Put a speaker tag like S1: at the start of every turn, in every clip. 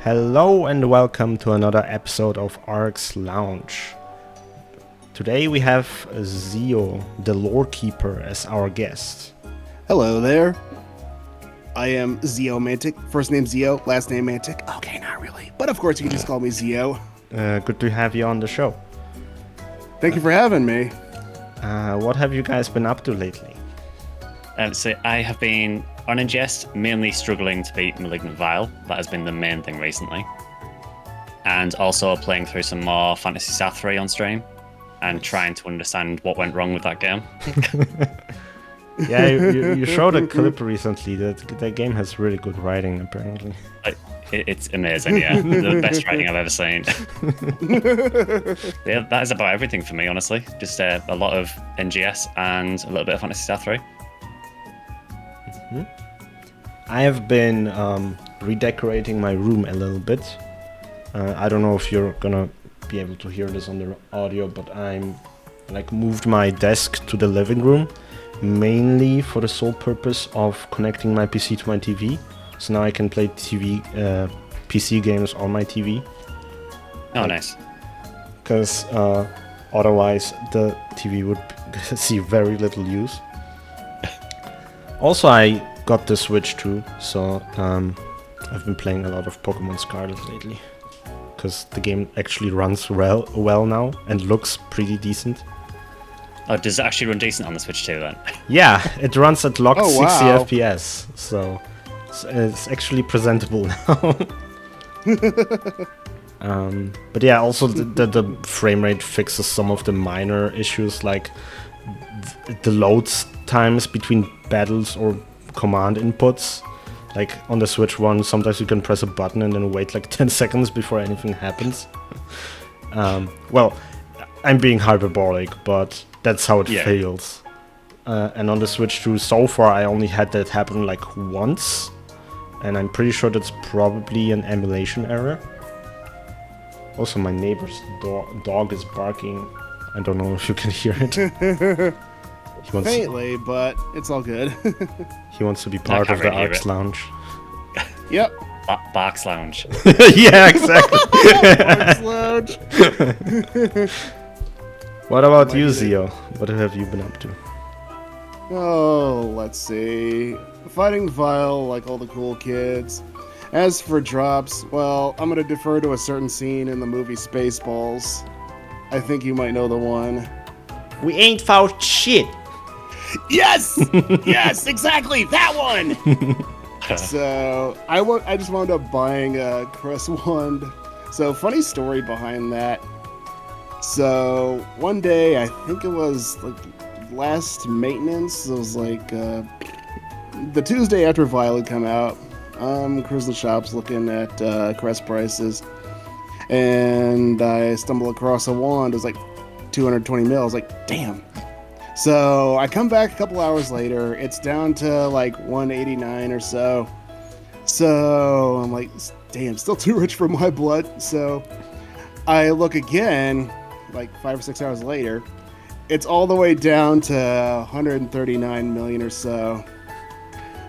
S1: Hello and welcome to another episode of ARKS Lounge. Today we have Zeo, the lore keeper, as our guest.
S2: Hello there. I am Zeomantic. First name Zeo, last name Mantic. Okay, not really. But of course you can just call me Zeo.
S1: Good to have you on the show.
S2: Thank you for having me.
S1: What have you guys been up to lately?
S3: So I have been on NGS, mainly struggling to beat Malignant Vile. That has been the main thing recently. And also playing through some more Phantasy SEGA on stream and trying to understand what went wrong with that game.
S1: Yeah, you showed a clip recently. That game has really good writing, apparently.
S3: It's amazing, yeah. The best writing I've ever seen. Yeah, that is about everything for me, honestly. Just a lot of NGS and a little bit of Phantasy SEGA.
S1: I have been redecorating my room a little bit. I don't know if you're gonna be able to hear this on the audio, but I'm moved my desk to the living room, mainly for the sole purpose of connecting my PC to my TV. So now I can play PC games on my TV.
S3: Oh, nice.
S1: Because otherwise the TV would see very little use. Also, I got the Switch too, so I've been playing a lot of Pokemon Scarlet lately. Because the game actually runs well now and looks pretty decent.
S3: Oh, does it actually run decent on the Switch too then?
S1: Yeah, it runs at locked 60
S2: wow.
S1: FPS, so it's actually presentable now. But yeah, also the frame rate fixes some of the minor issues, like the load times between battles or command inputs. Like on the Switch one, sometimes you can press a button and then wait like 10 seconds before anything happens. Well, I'm being hyperbolic, but that's how it feels. And on the Switch 2, so far I only had that happen like once. And I'm pretty sure that's probably an emulation error. Also, my neighbor's dog is barking. I don't know if you can hear it.
S2: Faintly, but it's all good.
S1: He wants to be part of the ARKS Lounge.
S2: Yep.
S3: ARKS Lounge.
S1: Yeah, exactly.
S2: ARKS Lounge.
S1: What about you, Zeo? What have you been up to?
S2: Oh, let's see. Fighting Vile like all the cool kids. As for drops, well, I'm going to defer to a certain scene in the movie Spaceballs. I think you might know the one.
S1: We ain't found shit.
S2: Yes! Yes, exactly, that one! So, I just wound up buying a Crest Wand. So, funny story behind that. So, one day, I think it was like last maintenance, it was like the Tuesday after Violet had come out. Cruising the shops looking at Crest prices. And I stumbled across a wand. It was like 220 mil. I was like, damn. So I come back a couple hours later. It's down to like 189 or so. So I'm like, damn, still too rich for my blood. So I look again, like 5 or 6 hours later. It's all the way down to 139 million or so.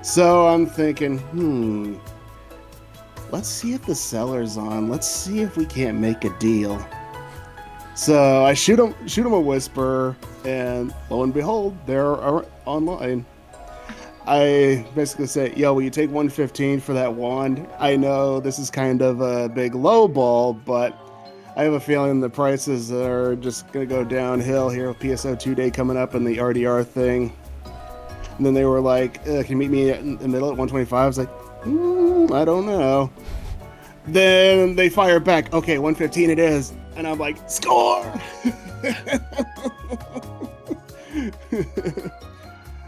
S2: So I'm thinking, let's see if the seller's on. Let's see if we can't make a deal. So I shoot him a whisper, and lo and behold, they're online. I basically say, yo, will you take 115 for that wand? I know this is kind of a big low ball, but I have a feeling the prices are just going to go downhill here with PSO2 Day coming up and the RDR thing. And then they were like, can you meet me in the middle at 125? I was like, I don't know. Then they fire back, okay, 115 it is. And I'm like, score!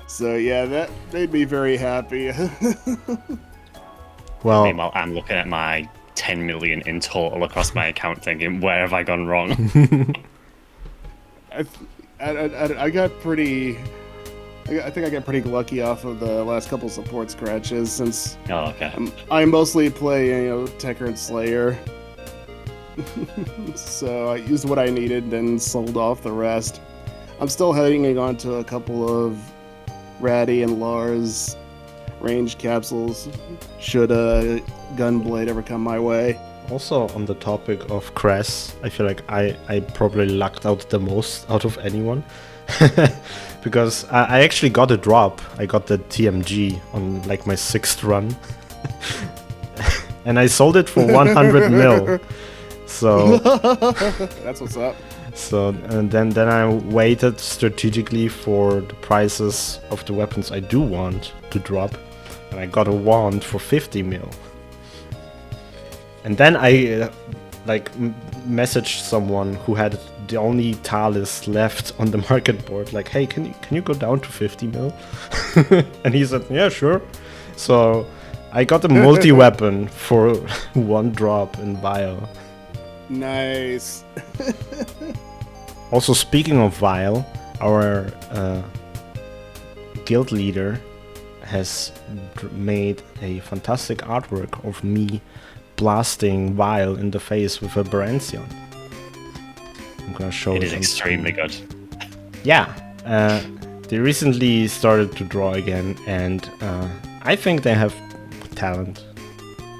S2: So yeah, that made me very happy.
S1: Well,
S3: meanwhile, I'm looking at my 10 million in total across my account thinking, where have I gone wrong?
S2: I got pretty... I think I got pretty lucky off of the last couple support scratches since I mostly play, Tekker and Slayer. So I used what I needed, then sold off the rest. I'm still hanging on to a couple of Ratty and Lars range capsules should a gunblade ever come my way.
S1: Also, on the topic of Cress, I feel like I probably lucked out the most out of anyone. Because I actually got a drop. I got the TMG on like my 6th run. And I sold it for 100 mil. So
S2: That's what's up.
S1: So and then I waited strategically for the prices of the weapons I do want to drop, and I got a wand for 50 mil. And then I messaged someone who had the only Talis left on the market board, like, hey, can you go down to 50 mil? And he said, yeah, sure. So I got a multi-weapon for 1 drop in Vial.
S2: Nice.
S1: Also, speaking of Vial, our guild leader has made a fantastic artwork of me blasting Vial in the face with a Barenzion. I'm gonna show it.
S3: It is extremely good.
S1: Yeah, they recently started to draw again, and I think they have talent.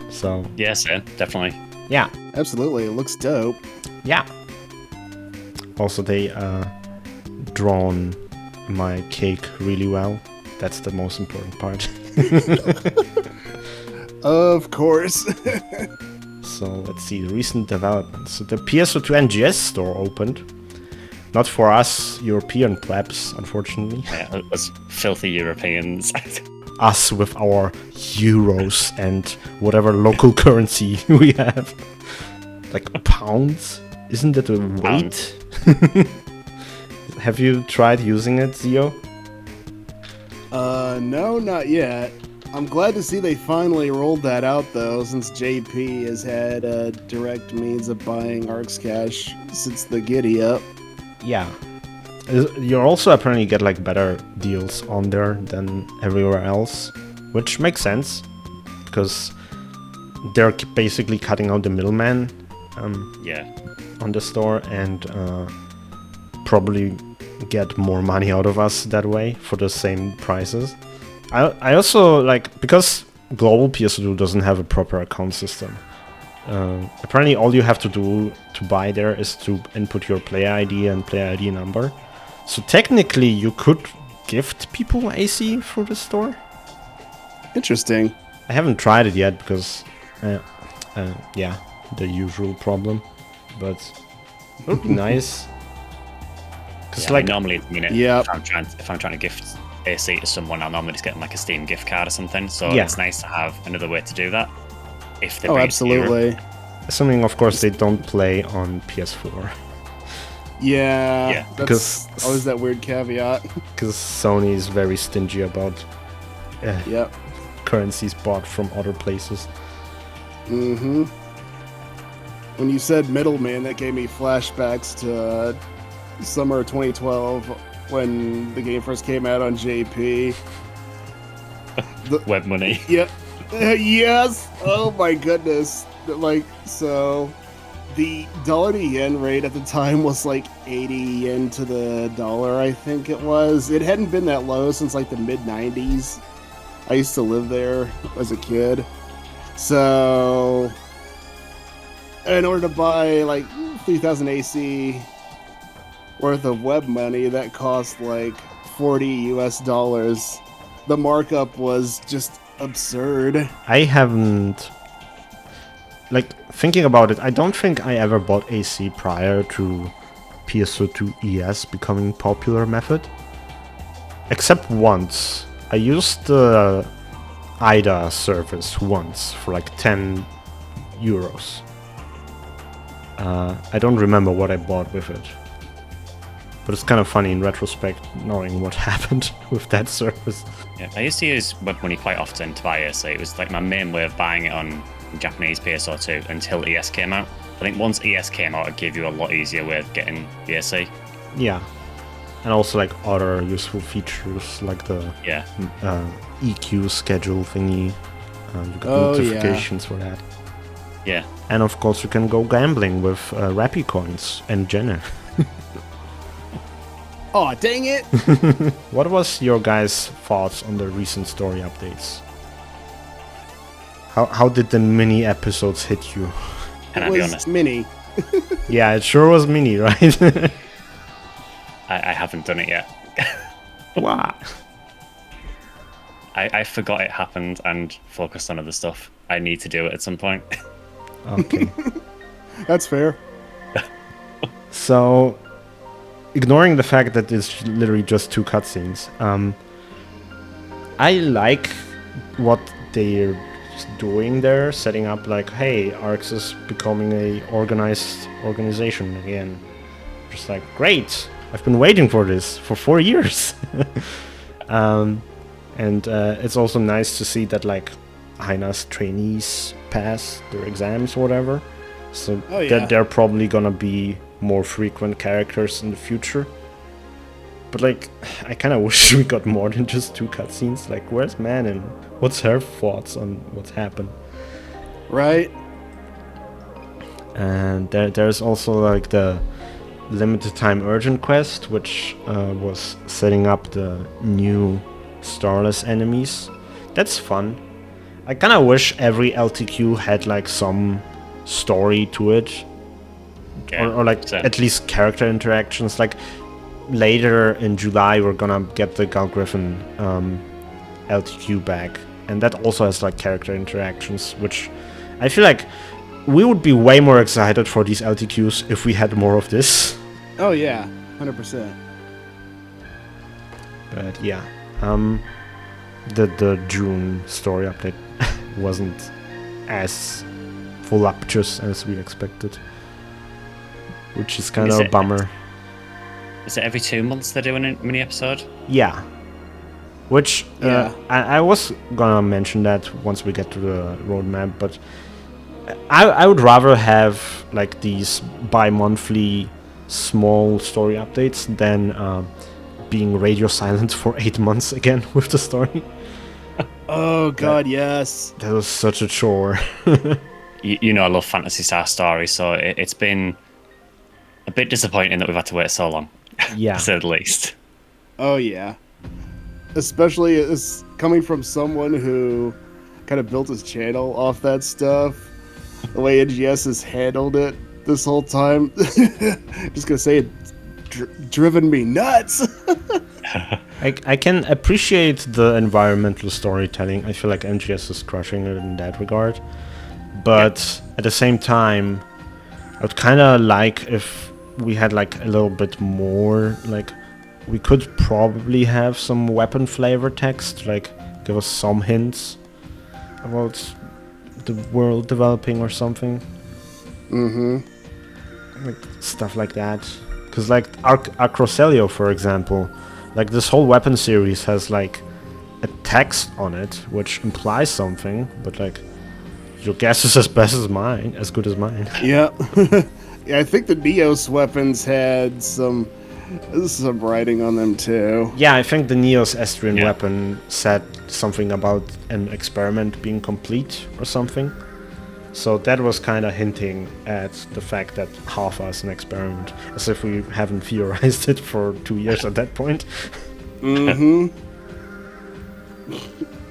S1: So
S3: Yes, yeah, definitely.
S1: yeah.
S2: Absolutely, it looks dope.
S1: Yeah. Also, they drawn my cake really well. That's the most important part.
S2: Of course.
S1: So let's see the recent developments. So the PSO2 NGS store opened. Not for us European plebs, unfortunately.
S3: Yeah, us filthy Europeans.
S1: Us with our euros and whatever local currency we have. Like pounds? Isn't that a weight? Have you tried using it, Zio?
S2: No, not yet. I'm glad to see they finally rolled that out, though, since JP has had a direct means of buying ARKS cash since the giddy up.
S1: Yeah. You also apparently get like better deals on there than everywhere else, which makes sense because they're basically cutting out the middleman
S3: Yeah.
S1: on the store and probably get more money out of us that way for the same prices. I also like, because global PS2 doesn't have a proper account system. Apparently all you have to do to buy there is to input your player ID and player ID number. So technically you could gift people AC for the store.
S2: Interesting.
S1: I haven't tried it yet because, yeah, the usual problem. But it would be nice. Cause
S3: Yeah,
S1: like,
S3: normally, you know,
S2: Yep.
S3: if I'm trying to gift AC to someone, I'll normally just get like a Steam gift card or something. So
S1: Yeah.
S3: it's nice to have another way to do that. If they
S2: Oh,
S3: bring it to Europe.
S2: absolutely.
S1: assuming of course they don't play on PS4.
S2: Yeah,
S3: Yeah,
S2: that's
S1: because-
S2: always that weird caveat.
S1: Because Sony is very stingy about
S2: Yep.
S1: currencies bought from other places.
S2: Mm-hmm. When you said middleman, that gave me flashbacks to summer 2012 when the game first came out on JP.
S3: Web money.
S2: Yep. Yes. Oh my goodness. Like, so the dollar to yen rate at the time was like 80 yen to the dollar, I think it was. It hadn't been that low since like the mid 90s. I used to live there as a kid. So in order to buy like 3,000 AC worth of web money, that cost like 40 US dollars. The markup was just absurd.
S1: I haven't, like, thinking about it, I don't think I ever bought AC prior to PSO2 ES becoming popular method. Except once. I used the IDA service once for like 10 euros. I don't remember what I bought with it. But it's kind of funny in retrospect knowing what happened with that service.
S3: Yeah, I used to use web money quite often to buy AC. It was like my main way of buying it on Japanese PSO2 until ES came out. I think once ES came out, it gave you a lot easier way of getting the AC.
S1: Yeah. And also like other useful features like the
S3: Yeah.
S1: EQ schedule thingy. You got
S2: Oh, yeah.
S1: notifications for that.
S3: Yeah.
S1: And of course you can go gambling with Rappy coins and Jenner.
S2: Oh, dang it!
S1: What was your guys' thoughts on the recent story updates? How did the mini episodes hit you?
S3: Can
S2: It
S3: I be
S2: was
S3: honest?
S2: mini.
S1: Yeah, it sure was mini, right?
S3: I haven't done it yet.
S1: Wow.
S3: I forgot it happened and focused on other stuff. I need to do it at some point.
S1: Okay.
S2: That's fair.
S1: So, ignoring the fact that it's literally just 2 cutscenes, I like what they're doing there, setting up like, hey, ARKS is becoming a organized organization again. Just like, great, I've been waiting for this for 4 years. And it's also nice to see that like Heina's trainees pass their exams or whatever. So
S2: Oh, yeah.
S1: they're probably gonna be more frequent characters in the future. But like, I kind of wish we got more than just 2 cutscenes. Like, where's Manon? What's her thoughts on what's happened?
S2: Right?
S1: And there's also like the limited time urgent quest, which was setting up the new starless enemies. That's fun. I kind of wish every LTQ had like some story to it, or like
S3: same.
S1: at least character interactions. Like later in July, we're gonna get the Gal Griffin LTQ back, and that also has like character interactions, which I feel like we would be way more excited for these LTQs if we had more of this.
S2: Oh yeah, 100%.
S1: But yeah, the June story update wasn't as voluptuous as we expected, which is kind of a bummer.
S3: Is it every 2 months they're doing a mini episode?
S1: Yeah. Which
S2: Yeah.
S1: I was gonna mention that once we get to the roadmap, but I would rather have like these bi-monthly small story updates than being radio silent for 8 months again with the story.
S2: Oh god, yes.
S1: That was such a chore.
S3: You know I love Phantasy Star Stories, so it's been a bit disappointing that we've had to wait so long,
S1: Yeah.
S3: to say the least.
S2: Oh yeah. Especially as coming from someone who kind of built his channel off that stuff. The way NGS has handled it this whole time. Just gonna say it's driven me nuts.
S1: I can appreciate the environmental storytelling. I feel like NGS is crushing it in that regard. But at the same time, I would kind of like if we had like a little bit more, like we could probably have some weapon flavor text, like give us some hints about the world developing or something.
S2: Mm-hmm.
S1: Like stuff like that. Because like Acrocelio, for example, like this whole weapon series has like a text on it which implies something, but like your guess is as best as mine, as good as mine.
S2: Yeah. Yeah, I think the Neos weapons had some writing on them too.
S1: Yeah, I think the Neos Estrian
S3: Yeah.
S1: weapon said something about an experiment being complete or something. So that was kind of hinting at the fact that Halfa is an experiment, as if we haven't theorized it for 2 years at that point.
S2: Mm-hmm.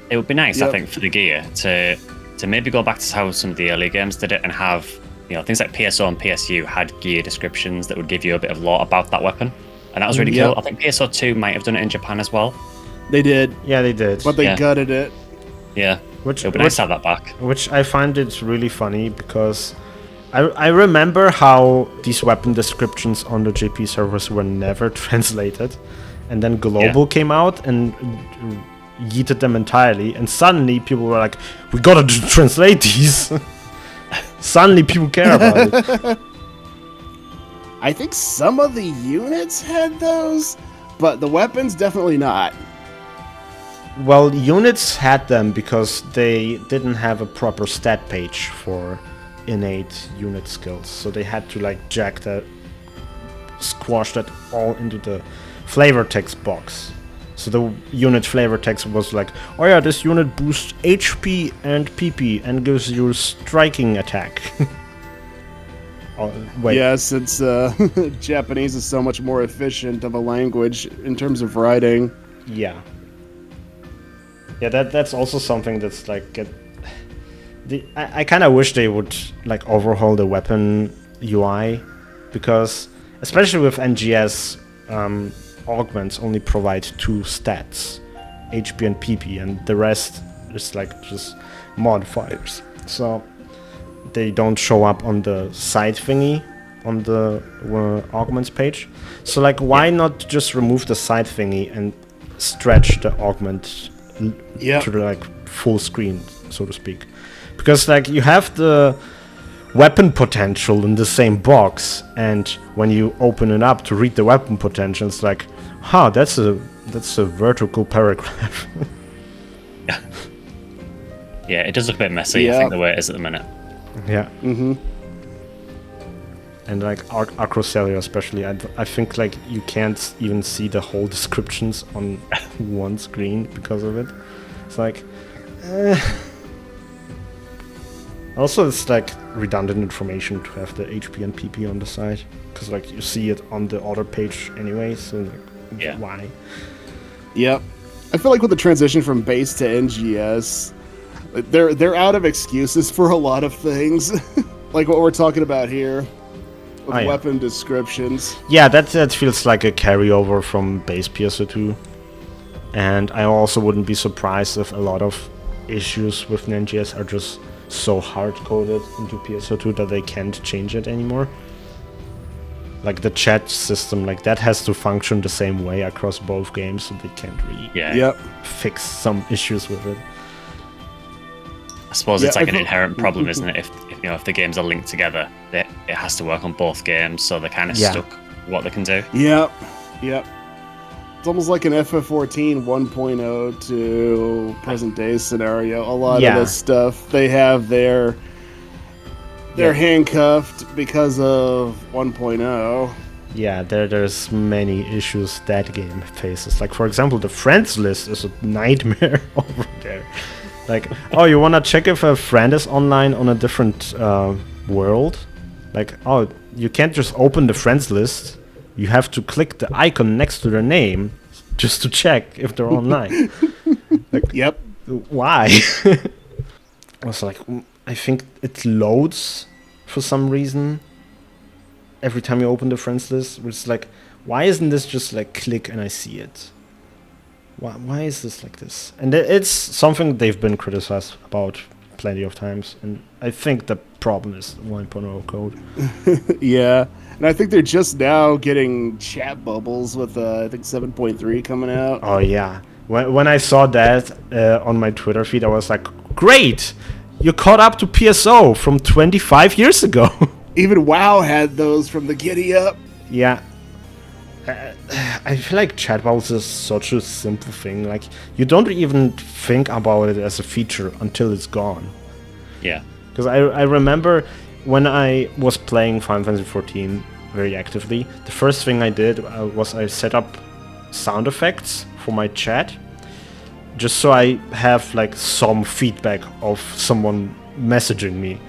S3: It would be nice, I
S2: Yep.
S3: think, for the gear to maybe go back to how some of the early games did it and have, you know, things like PSO and PSU had gear descriptions that would give you a bit of lore about that weapon. And that was really
S2: Yep.
S3: cool. I think PSO 2 might have done it in Japan as well.
S2: They did,
S1: Yeah, they did.
S2: but they
S3: Yeah.
S2: gutted it.
S3: Yeah.
S1: Which,
S3: It would be nice to have that back.
S1: which I find it really funny because I remember how these weapon descriptions on the JP servers were never translated, and then Global came out and yeeted them entirely, and suddenly people were like, we gotta translate these. Suddenly people care about it.
S2: I think some of the units had those, but the weapons definitely not.
S1: Well, units had them because they didn't have a proper stat page for innate unit skills, so they had to like squash that all into the flavor text box. So the unit flavor text was like, oh yeah, this unit boosts HP and PP and gives you striking attack. Oh, wait.
S2: Yeah, since Japanese is so much more efficient of a language in terms of writing.
S1: Yeah. Yeah, that's also something that's like I kind of wish they would like overhaul the weapon UI, because especially with NGS, augments only provide 2 stats, HP and PP, and the rest is like just modifiers. So they don't show up on the side thingy on the augments page. So like, why not just remove the side thingy and stretch the augment to like full screen, so to speak? Because like, you have the weapon potential in the same box, and when you open it up to read the weapon potential, it's like, that's a vertical paragraph.
S3: Yeah, it does look a bit messy, I think, the way it is at the minute.
S1: Yeah. Mm-hmm. And like Acrocelia especially, I think like you can't even see the whole descriptions on one screen because of it. It's like, also it's like redundant information to have the HP and PP on the side, because like you see it on the other page anyway. So like, why?
S2: Yep. I feel like with the transition from base to NGS, they're out of excuses for a lot of things, like what we're talking about here. Weapon descriptions.
S1: Yeah, that feels like a carryover from base PSO2. And I also wouldn't be surprised if a lot of issues with NGS are just so hard-coded into PSO2 that they can't change it anymore. Like the chat system, like that has to function the same way across both games, so they can't really fix some issues with it.
S3: I suppose it's like an inherent problem, isn't it? If the games are linked together, it has to work on both games, so they're kind of stuck what they can do.
S2: Yep. It's almost like an FF14 1.0 to present day scenario. A lot of this stuff they have they're handcuffed because of 1.0.
S1: Yeah, there's many issues that game faces. Like, for example, the friends list is a nightmare over there. Like, you wanna check if a friend is online on a different world? Like, you can't just open the friends list. You have to click the icon next to their name just to check if they're online. Like, why? I was like, I think it loads for some reason every time you open the friends list. It's like, why isn't this just like click and I see it? Why is this like this? And it's something they've been criticized about plenty of times, and I think the problem is 1.0 code.
S2: Yeah, and I think they're just now getting chat bubbles with I think 7.3 coming out.
S1: Oh yeah, when I saw that on my Twitter feed, I was like, great, you caught up to PSO from 25 years ago.
S2: Even WoW had those from the Giddy Up.
S1: Yeah. I feel like chat bubbles is such a simple thing. Like, you don't even think about it as a feature until it's gone.
S3: Yeah.
S1: Because I remember when I was playing Final Fantasy 14 very actively, the first thing I did was I set up sound effects for my chat, just so I have like some feedback of someone messaging me.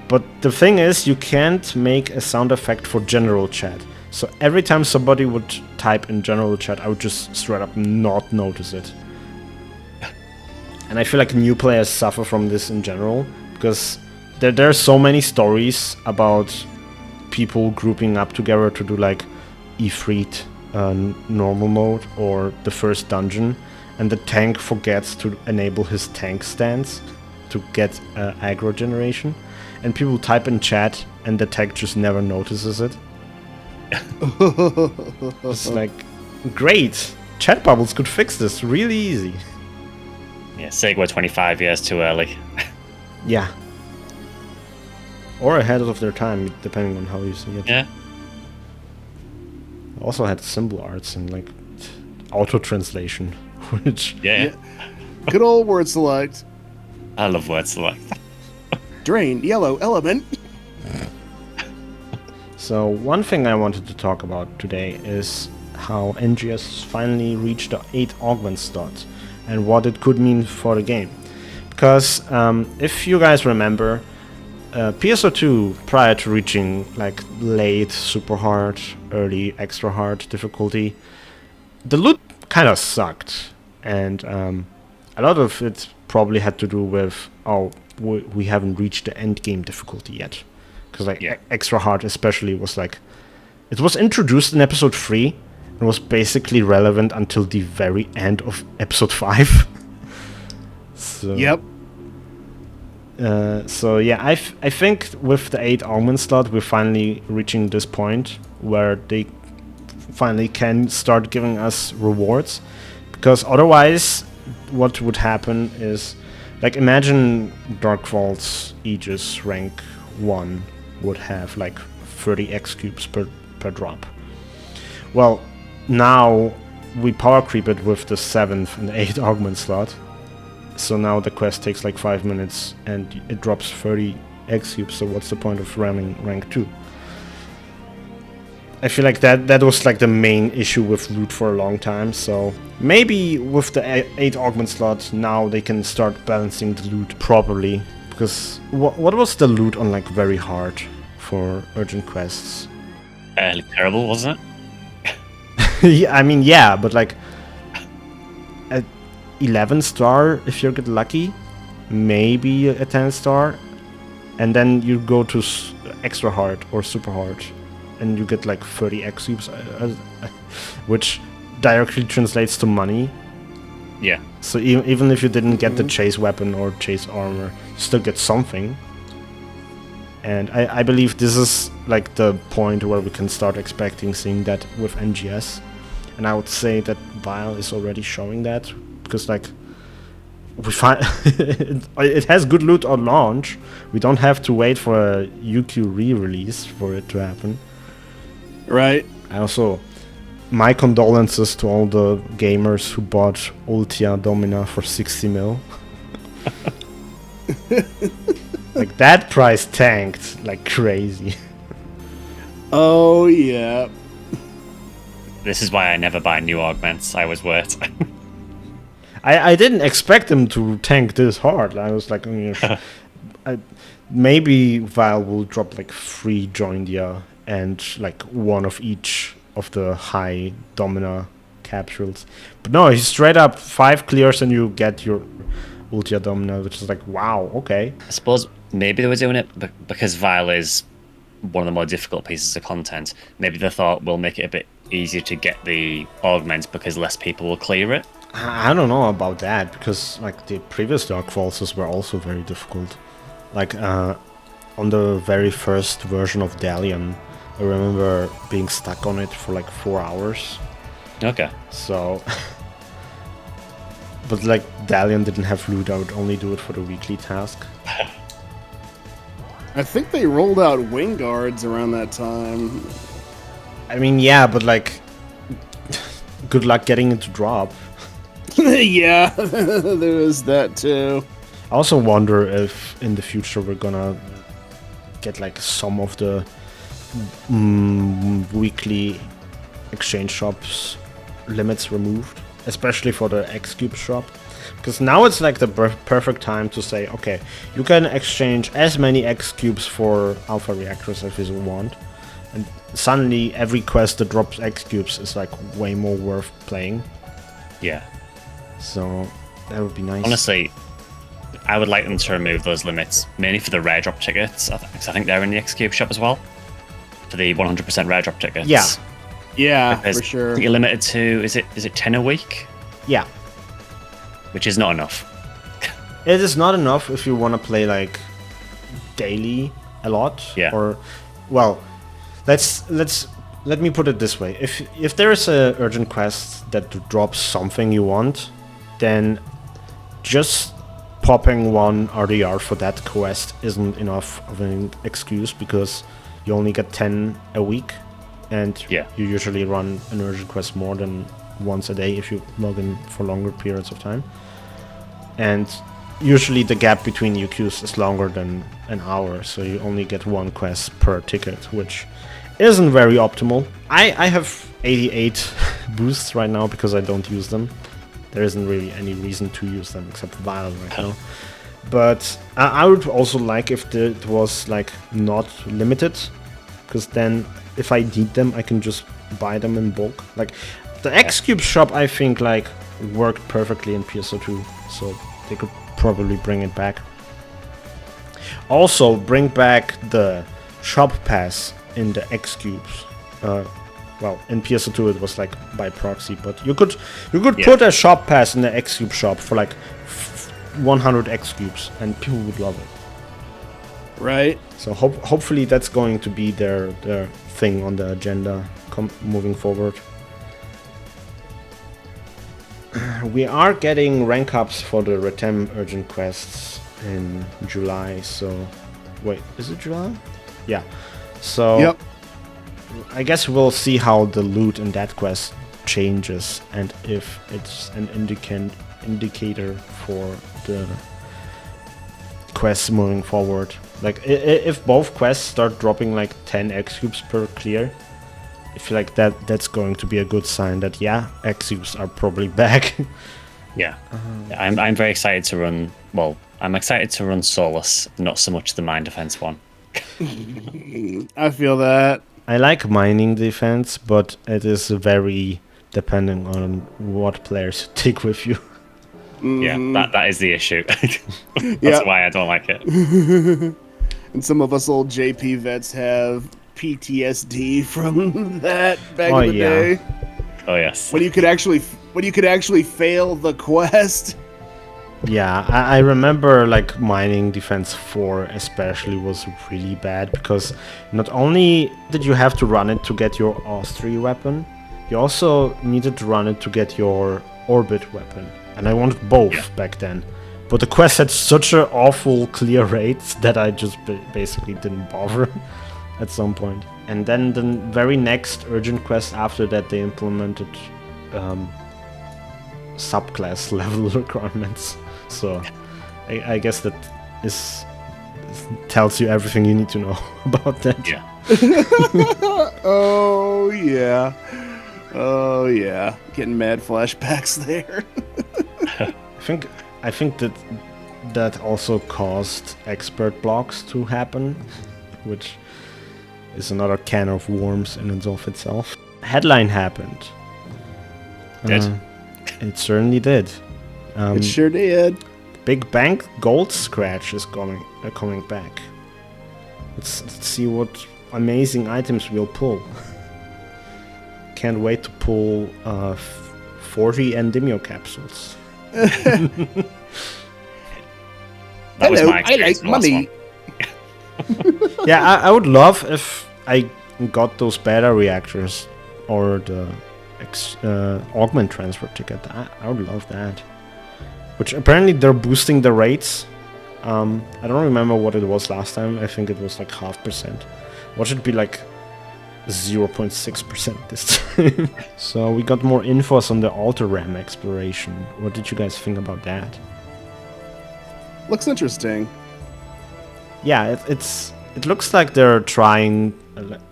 S1: But the thing is, you can't make a sound effect for general chat. So every time somebody would type in general chat, I would just straight up not notice it. And I feel like new players suffer from this in general, because there are so many stories about people grouping up together to do like Ifrit normal mode or the first dungeon, and the tank forgets to enable his tank stance to get aggro generation, and people type in chat and the tank just never notices it. It's like, great, chat bubbles could fix this really easy.
S3: Yeah, SEGA 25 years too early.
S1: Yeah. Or ahead of their time, depending on how you see it.
S3: Yeah.
S1: Also had symbol arts and like auto translation, which
S2: good old word select.
S3: I love word select.
S2: Drain yellow element.
S1: So one thing I wanted to talk about today is how NGS finally reached the 8 augment slot and what it could mean for the game. Because if you guys remember, PSO2, prior to reaching like late super hard, early extra hard difficulty, the loot kind of sucked, and a lot of it probably had to do with we haven't reached the end game difficulty yet. Because like
S3: Yeah.
S1: extra hard especially was like, it was introduced in episode 3 and was basically relevant until the very end of episode 5. So,
S2: Yep.
S1: So yeah, I think with the 8 augment slot, we're finally reaching this point where they finally can start giving us rewards. Because otherwise, what would happen is, like, imagine Dark Vault's Aegis rank 1 would have like 30 X cubes per drop. Well, now we power creep it with the 7th and 8th augment slot. So now the quest takes like 5 minutes and it drops 30 X cubes, so what's the point of ramming rank 2? I feel like that was like the main issue with loot for a long time, so maybe with the 8 augment slot now they can start balancing the loot properly. Because what was the loot on like very hard for urgent quests?
S3: Terrible, wasn't it?
S1: Yeah, I mean, yeah, but like at 11 star if you get lucky, maybe a 10 star, and then you go to extra hard or super hard and you get like 30 X cubes, which directly translates to money.
S3: Yeah.
S1: So even if you didn't get the chase weapon or chase armor, you still get something. And I believe this is like the point where we can start seeing that with NGS. And I would say that Vile is already showing that, because like we find it has good loot on launch. We don't have to wait for a UQ re-release for it to happen.
S2: Right.
S1: I also, my condolences to all the gamers who bought Ultia Domina for 60 mil. Like, that price tanked like crazy.
S2: Oh, yeah.
S3: This is why I never buy new augments. I always wait.
S1: I didn't expect them to tank this hard. I was like, maybe Vile will drop like 3 Joindia and like 1 of each of the high Domina capsules. But no, he's straight up 5 clears and you get your Ultia Domina, which is like, wow, okay.
S3: I suppose maybe they were doing it because Vile is one of the more difficult pieces of content. Maybe they thought we'll make it a bit easier to get the augments because less people will clear it.
S1: I don't know about that, because like the previous Dark Vaults were also very difficult. Like on the very first version of Dalian, I remember being stuck on it for like 4 hours.
S3: Okay.
S1: So, but like Dalian didn't have loot, I would only do it for the weekly task.
S2: I think they rolled out wing guards around that time.
S1: I mean, yeah, but like, good luck getting it to drop.
S2: Yeah, there was that too.
S1: I also wonder if in the future we're gonna get like some of the weekly exchange shops limits removed, especially for the X-Cube shop. Because now it's like the perfect time to say, okay, you can exchange as many X-Cubes for Alpha Reactors as you want. And suddenly every quest that drops X-Cubes is like way more worth playing.
S3: Yeah.
S1: So that would be nice.
S3: Honestly, I would like them to remove those limits, mainly for the rare drop tickets, because I think they're in the X-Cube shop as well. For the 100% rare drop tickets.
S1: Yeah.
S2: Yeah,
S3: Because
S2: for sure.
S3: I think you're limited to, is it 10 a week?
S1: Yeah.
S3: Which is not enough.
S1: It is not enough if you want to play like daily a lot.
S3: Yeah.
S1: Or, well, let me put it this way: if there is a urgent quest that drops something you want, then just popping 1 RDR for that quest isn't enough of an excuse, because you only get 10 a week, and
S3: Yeah.
S1: you usually run an urgent quest more than once a day if you log in for longer periods of time. And usually the gap between UQs is longer than an hour, so you only get 1 quest per ticket, which isn't very optimal. I have 88 boosts right now because I don't use them. There isn't really any reason to use them except Vile right now. But I would also like if it was like not limited, because then if I need them I can just buy them in bulk. Like the X-Cube shop, I think like worked perfectly in PSO2, so they could probably bring it back. Also, bring back the shop pass in the X cubes. Well, in PS2 it was like by proxy, but you could put a shop pass in the X cube shop for like 100 X cubes, and people would love it.
S2: Right.
S1: So hopefully that's going to be their thing on the agenda moving forward. We are getting rank ups for the Retem urgent quests in July. So wait, is it July? Yeah. So
S2: Yep.
S1: I guess we'll see how the loot in that quest changes and if it's an indicator for the quests moving forward. Like if both quests start dropping like 10 X cubes per clear, I feel like that's going to be a good sign that X cubes are probably back.
S3: Yeah. I'm very excited to run. Well, I'm excited to run Solus, not so much the mine defense one.
S2: I feel that.
S1: I like mining defense, but it is very dependent on what players you take with you.
S3: Yeah, that is the issue. That's why I don't like it.
S2: And some of us old JP vets have PTSD from that back in the day.
S3: Oh yes.
S2: When you could actually fail the quest.
S1: Yeah, I remember like mining defense 4 especially was really bad because not only did you have to run it to get your Austri weapon, you also needed to run it to get your orbit weapon. And I wanted both back then. But the quest had such an awful clear rates that I just basically didn't bother at some point. And then the very next urgent quest after that, they implemented subclass level requirements. So I guess that tells you everything you need to know about that.
S3: Yeah.
S2: Oh yeah. Getting mad flashbacks there.
S1: I think that also caused expert blocks to happen, which is another can of worms in and of itself. Headline happened.
S3: Did?
S1: It certainly did.
S2: It sure did.
S1: Big Bank Gold Scratch is coming back. Let's see what amazing items we'll pull. Can't wait to pull 40 Endemio capsules.
S3: That was
S2: Hello,
S3: my experience
S2: I like money.
S1: Yeah, I would love if I got those beta reactors or the augment transfer ticket. I would love that. Which apparently they're boosting the rates. I don't remember what it was last time. I think it was like 0.5%. What should be like 0.6% this time? So we got more infos on the Alter RAM exploration. What did you guys think about that?
S2: Looks interesting.
S1: Yeah, it looks like they're trying,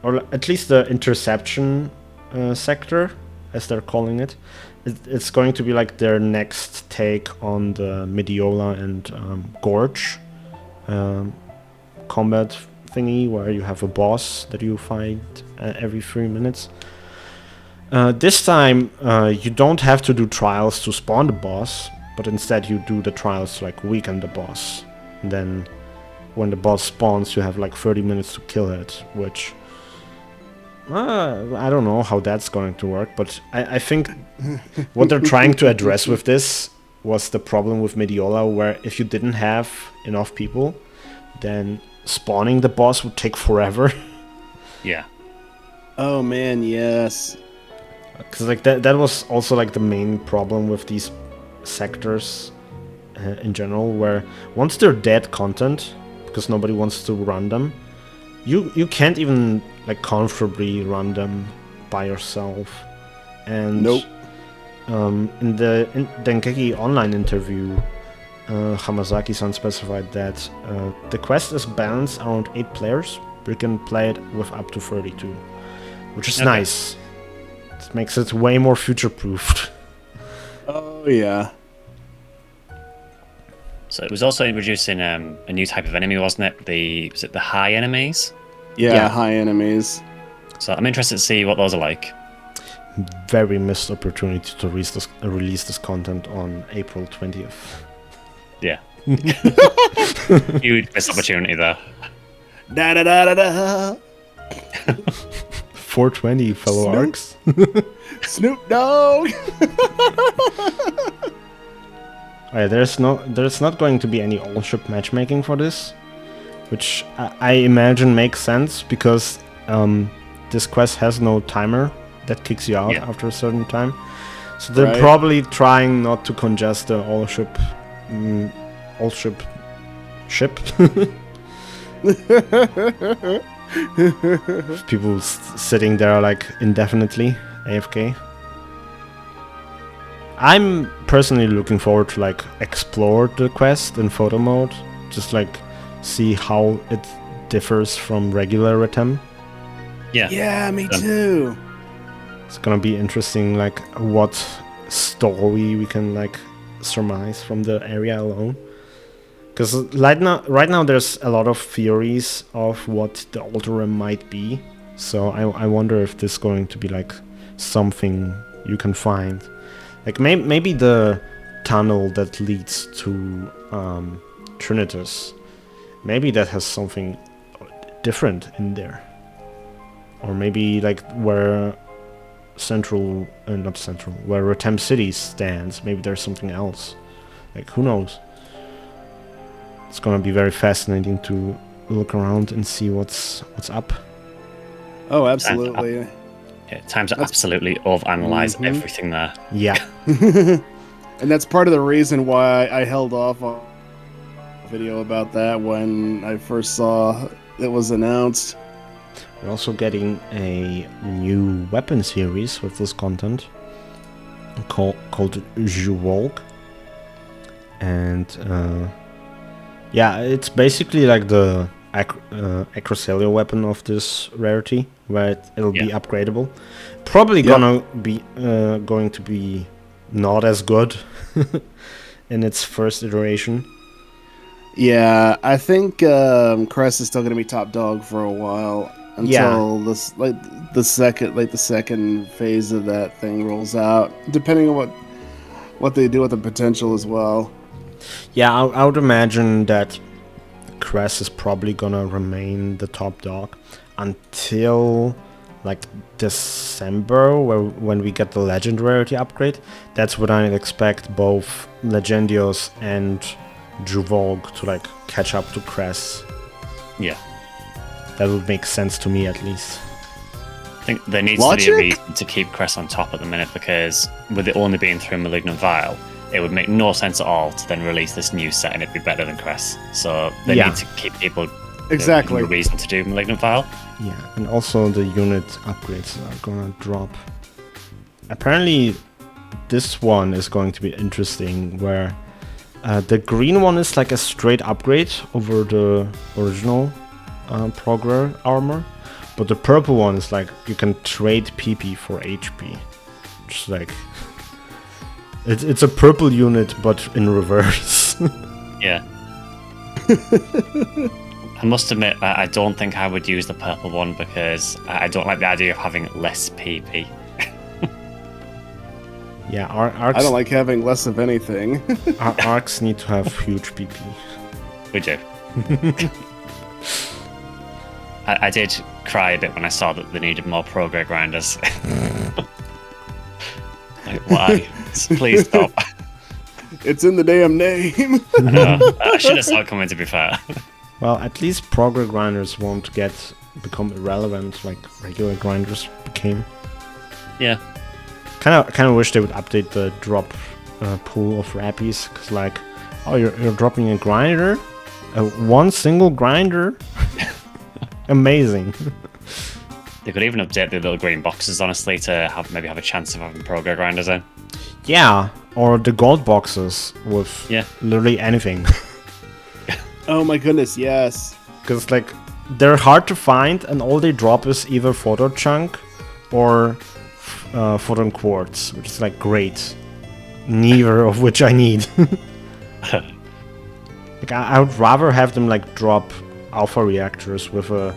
S1: or at least the interception sector, as they're calling it. It's going to be like their next take on the Mediola and Gorge combat thingy, where you have a boss that you fight every 3 minutes. This time, you don't have to do trials to spawn the boss, but instead you do the trials to like weaken the boss. And then when the boss spawns, you have like 30 minutes to kill it, which I don't know how that's going to work, but I think what they're trying to address with this was the problem with Mediola, where if you didn't have enough people, then spawning the boss would take forever.
S3: Yeah.
S2: Oh man, yes.
S1: Because like that was also like the main problem with these sectors in general, where once they're dead content, because nobody wants to run them, you can't even like comfortably run them by yourself. And
S2: nope.
S1: In the Dengeki online interview, Hamazaki-san specified that the quest is balanced around 8 players. We can play it with up to 32, which is nice. It makes it way more future-proofed.
S2: Oh yeah.
S3: So it was also introducing a new type of enemy, wasn't it? Was it the high enemies?
S2: Yeah, high enemies.
S3: So I'm interested to see what those are like.
S1: Very missed opportunity to release this content on April 20th.
S3: Yeah. Huge missed opportunity there.
S2: Da da da da da.
S1: 420, fellow
S2: Snoop.
S1: ARKS.
S2: Snoop Dogg.
S1: Alright, there's not going to be any all-ship matchmaking for this, which I imagine makes sense because this quest has no timer that kicks you out after a certain time. So they're probably trying not to congest the all-ship ship. People sitting there like indefinitely AFK. I'm personally looking forward to like explore the quest in photo mode, just like see how it differs from regular Retem.
S2: Yeah, me too.
S1: It's gonna be interesting, like what story we can like surmise from the area alone. Because right now there's a lot of theories of what the Altarim might be. So I wonder if this is going to be like something you can find. Like maybe the tunnel that leads to Trinitas, maybe that has something different in there. Or maybe like where where Retem City stands, maybe there's something else. Like who knows? It's gonna be very fascinating to look around and see what's up.
S2: Oh, absolutely.
S3: Time to absolutely overanalyze everything there.
S1: Yeah.
S2: And that's part of the reason why I held off on a video about that when I first saw it was announced.
S1: We're also getting a new weapon series with this content called Juvolk. And yeah, it's basically like the acrocellular weapon of this rarity, where it'll be upgradable. Probably going to be not as good in its first iteration.
S2: Yeah, I think Crest is still going to be top dog for a while until the second phase of that thing rolls out, depending on what they do with the potential as well.
S1: Yeah, I would imagine that Crest is probably gonna remain the top dog until like December, when we get the Legend rarity upgrade. That's when I expect both Legendios and Juvolk to like catch up to Crest.
S3: Yeah.
S1: That would make sense to me, at least.
S3: I think there needs to be a reason to keep Crest on top at the minute, because with it only being through Malignant Vial, it would make no sense at all to then release this new set and it'd be better than Crest. So they need to keep people a reason to do Malignant Vial.
S1: Yeah, and also the unit upgrades are gonna drop. Apparently, this one is going to be interesting, where the green one is like a straight upgrade over the original Progress armor, but the purple one is like you can trade PP for HP. Just like it's a purple unit, but in reverse.
S3: Yeah. I must admit, I don't think I would use the purple one because I don't like the idea of having less PP.
S1: Yeah, ARKS.
S2: I don't like having less of anything.
S1: ARKS need to have huge PP.
S3: We do. I did cry a bit when I saw that they needed more Progress grinders. Like, why? Please stop.
S2: It's in the damn name.
S3: I know. I should have saw it coming, to be fair.
S1: Well, at least Progress grinders won't become irrelevant like regular grinders became.
S3: Yeah.
S1: Kind of wish they would update the drop pool of Rappies, because like, oh, you're dropping a grinder, one single grinder. Amazing.
S3: They could even update the little green boxes, honestly, to maybe have a chance of having Progress grinders in.
S1: Yeah, or the gold boxes with literally anything.
S2: Oh my goodness, yes.
S1: Because like they're hard to find, and all they drop is either photo chunk or photon quartz, which is like great. Neither of which I need. Like I would rather have them like drop alpha reactors with a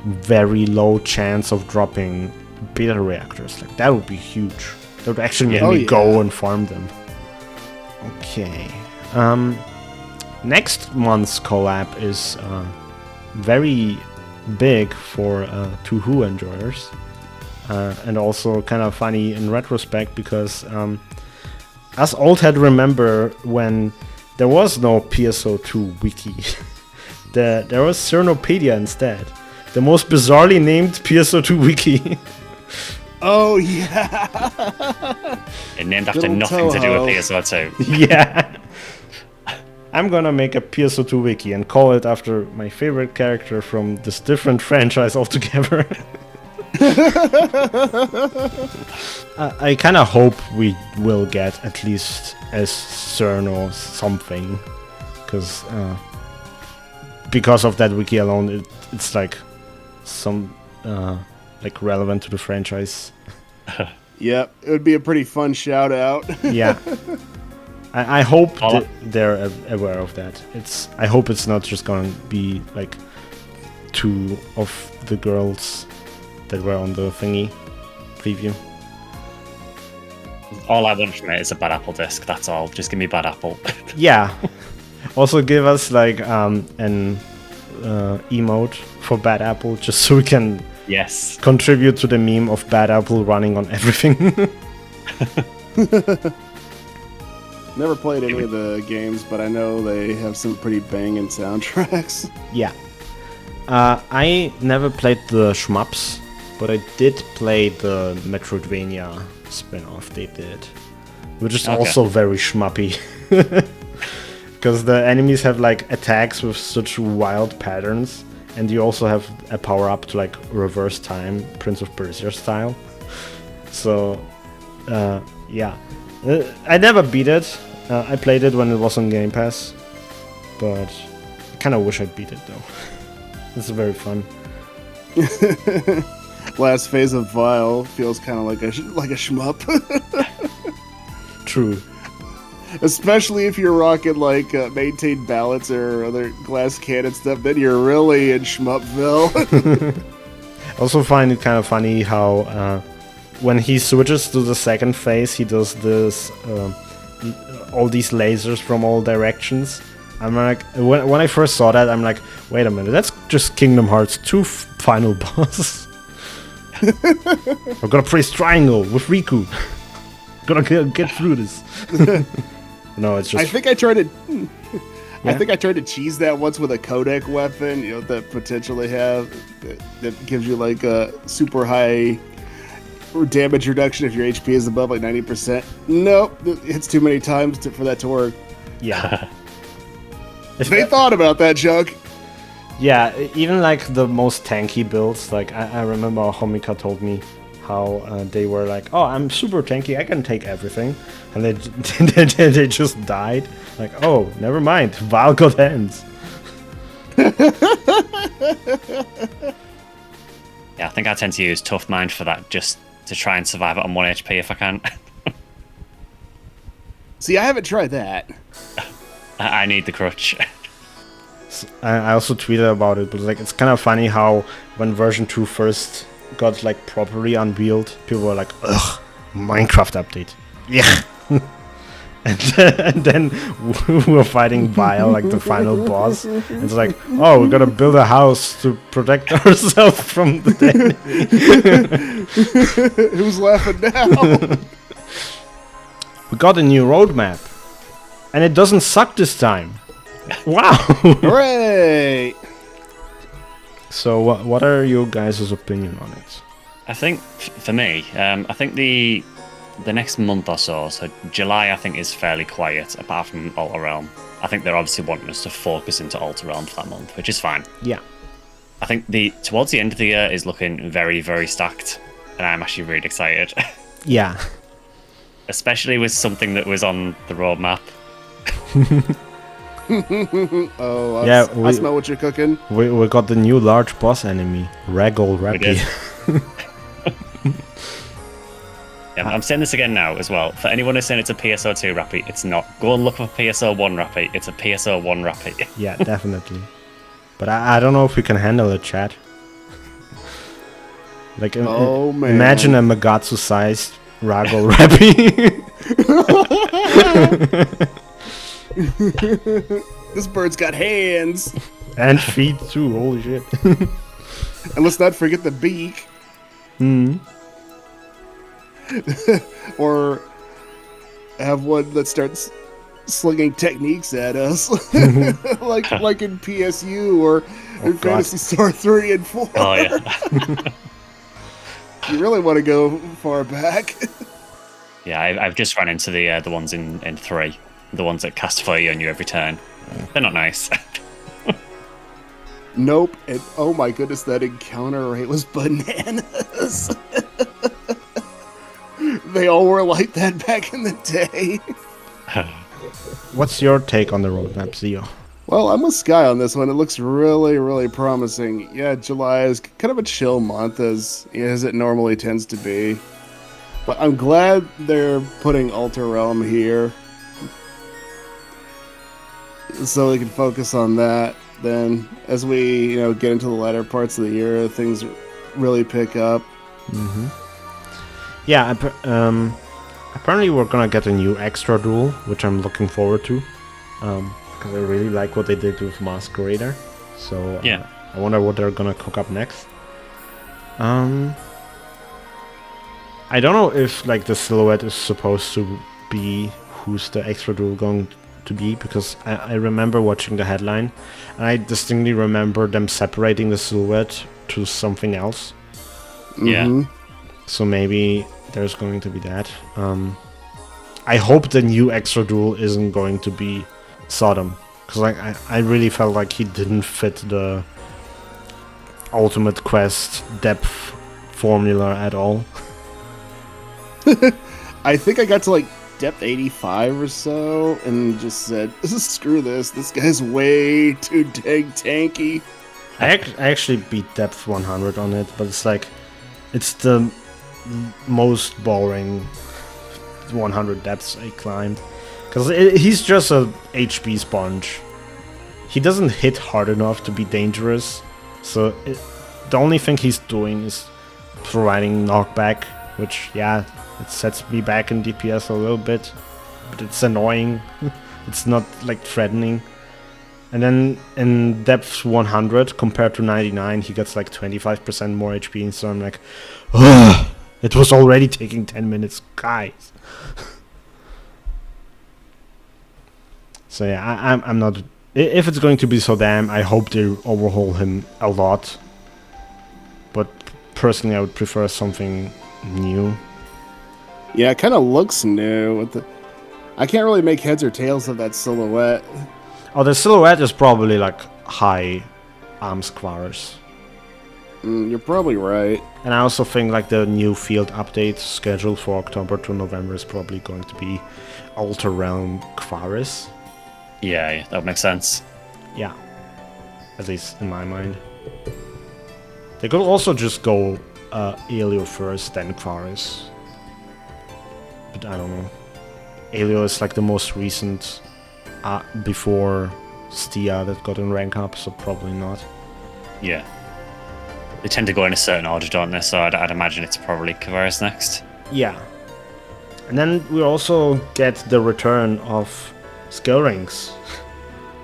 S1: very low chance of dropping beta reactors. Like that would be huge. That would actually make me go and farm them. Okay. next month's collab is very big for two Who enjoyers, and also kind of funny in retrospect because us old head remember when there was no PSO2 wiki. There was Cernopedia instead, the most bizarrely named PSO2 wiki.
S2: Oh yeah.
S3: It named after
S2: Little
S3: nothing to do
S2: Toho.
S3: with PSO2.
S1: Yeah. I'm gonna make a PSO2 wiki and call it after my favorite character from this different franchise altogether. I kind of hope we will get at least as CERN or something, because of that wiki alone, it's like some like relevant to the franchise.
S2: Yep, it would be a pretty fun shout out.
S1: Yeah. I hope they're aware of that. I hope it's not just gonna be like two of the girls that were on the thingy preview.
S3: All I want from it is a Bad Apple disc. That's all. Just give me Bad Apple.
S1: Yeah. Also give us like an emote for Bad Apple, just so we can
S3: Yes.
S1: contribute to the meme of Bad Apple running on everything.
S2: Never played any of the games, but I know they have some pretty banging soundtracks.
S1: Yeah. I never played the shmups, but I did play the Metroidvania spin-off they did, which is also very shmuppy. Because the enemies have like attacks with such wild patterns, and you also have a power-up to like reverse time, Prince of Persia style. So, yeah. I never beat it. I played it when it was on Game Pass, but I kind of wish I beat it though. It's very fun.
S2: Last phase of Vile feels kind of like a shmup.
S1: True.
S2: Especially if you're rocking like maintained ballots or other glass cannon stuff, then you're really in Shmupville.
S1: Also find it kind of funny how when he switches to the second phase, he does this all these lasers from all directions. I'm like, when I first saw that, I'm like, wait a minute, that's just Kingdom Hearts 2 final boss. I've got to press triangle with Riku. Gotta get through this. No, it's just.
S2: I think I tried to cheese that once with a codec weapon, that potentially have that gives you like a super high damage reduction if your HP is above like 90%. Nope, it's too many times for that to work.
S1: Yeah.
S2: They thought about that, Chuck.
S1: Yeah, even like the most tanky builds, like I remember Homika told me how they were like, oh, I'm super tanky, I can take everything. And they just died. Like, oh, never mind, Val got hands.
S3: Yeah, I think I tend to use Tough Mind for that, just to try and survive it on 1 HP if I can.
S2: See, I haven't tried that.
S3: I need the crutch.
S1: I also tweeted about it, but like it's kind of funny how when version 2 first got like properly unveiled, people were like, ugh, Minecraft update. Yeah. and then we were fighting Vile, like the final boss. And it's like, oh, we gotta build a house to protect ourselves from the enemy.
S2: Who's laughing now?
S1: We got a new roadmap. And it doesn't suck this time. Wow!
S2: Hooray!
S1: So what are your guys' opinion on it?
S3: I think, for me, I think the next month or so July I think is fairly quiet, apart from Alter Realm. I think they're obviously wanting us to focus into Alter Realm for that month, which is fine.
S1: Yeah.
S3: I think towards the end of the year is looking very, very stacked, and I'm actually really excited.
S1: Yeah.
S3: Especially with something that was on the roadmap.
S2: Oh,
S1: yeah,
S2: I smell what you're cooking.
S1: We got the new large boss enemy, Raggle Rappy.
S3: Yeah, I'm saying this again now as well. For anyone who's saying it's a PSO2 Rappy, it's not. Go and look up a PSO1 Rappy. It's a PSO1 Rappy.
S1: Yeah, definitely. But I don't know if we can handle it, chat. Like,
S2: man.
S1: Imagine a Magatsu-sized Raggle Rappy.
S2: This bird's got hands.
S1: And feet too, holy shit.
S2: And let's not forget the beak. Or have one that starts slinging techniques at us. like in PSU or in
S1: God.
S2: Phantasy Star 3 and 4.
S3: Oh yeah.
S2: You really want to go far back.
S3: Yeah, I've just run into the ones in 3. The ones that cast fire on you every turn. They're not nice.
S2: Nope. And oh my goodness, that encounter rate was bananas. They all were like that back in the day.
S1: What's your take on the roadmap, Zeo?
S2: Well, I'm with Sky on this one. It looks really, really promising. Yeah, July is kind of a chill month as it normally tends to be. But I'm glad they're putting Alter Realm here. So we can focus on that. Then, as we get into the latter parts of the year, things really pick up.
S1: Mm-hmm. Yeah, apparently we're gonna get a new extra duel, which I'm looking forward to. Because I really like what they did with Masquerader. So
S3: Yeah.
S1: I wonder what they're gonna cook up next. I don't know if like the silhouette is supposed to be who's the extra duel going to be, because I remember watching the headline and I distinctly remember them separating the silhouette to something else.
S3: Yeah.
S2: Mhm.
S1: So maybe there's going to be that. I hope the new extra duel isn't going to be Sodom, because like I really felt like he didn't fit the Ultimate Quest depth formula at all.
S2: I think I got to like depth 85 or so and just said, screw this. This guy's way too dang tanky.
S1: I actually beat depth 100 on it, but it's like it's the most boring 100 depths I climbed, because he's just a HP sponge. He doesn't hit hard enough to be dangerous, so the only thing he's doing is providing knockback, which it sets me back in DPS a little bit, but it's annoying. It's not like threatening. And then in depth 100 compared to 99, he gets like 25% more HP, and so I'm like, ugh, it was already taking 10 minutes, guys. So yeah, I'm not. If it's going to be so damn, I hope they overhaul him a lot. But personally, I would prefer something new.
S2: Yeah, it kind of looks new. I can't really make heads or tails of that silhouette.
S1: Oh, the silhouette is probably like high arms quarters.
S2: You're probably right.
S1: And I also think like the new field update scheduled for October to November is probably going to be Alter Realm Quaris.
S3: Yeah, that would make sense.
S1: Yeah, at least in my mind. They could also just go Elio first, then Quaris. But I don't know. Elio is like the most recent before Stia that got in rank up, so probably not.
S3: Yeah. They tend to go in a certain order, don't they? So I'd imagine it's probably Kavaris next.
S1: Yeah. And then we also get the return of skill rings,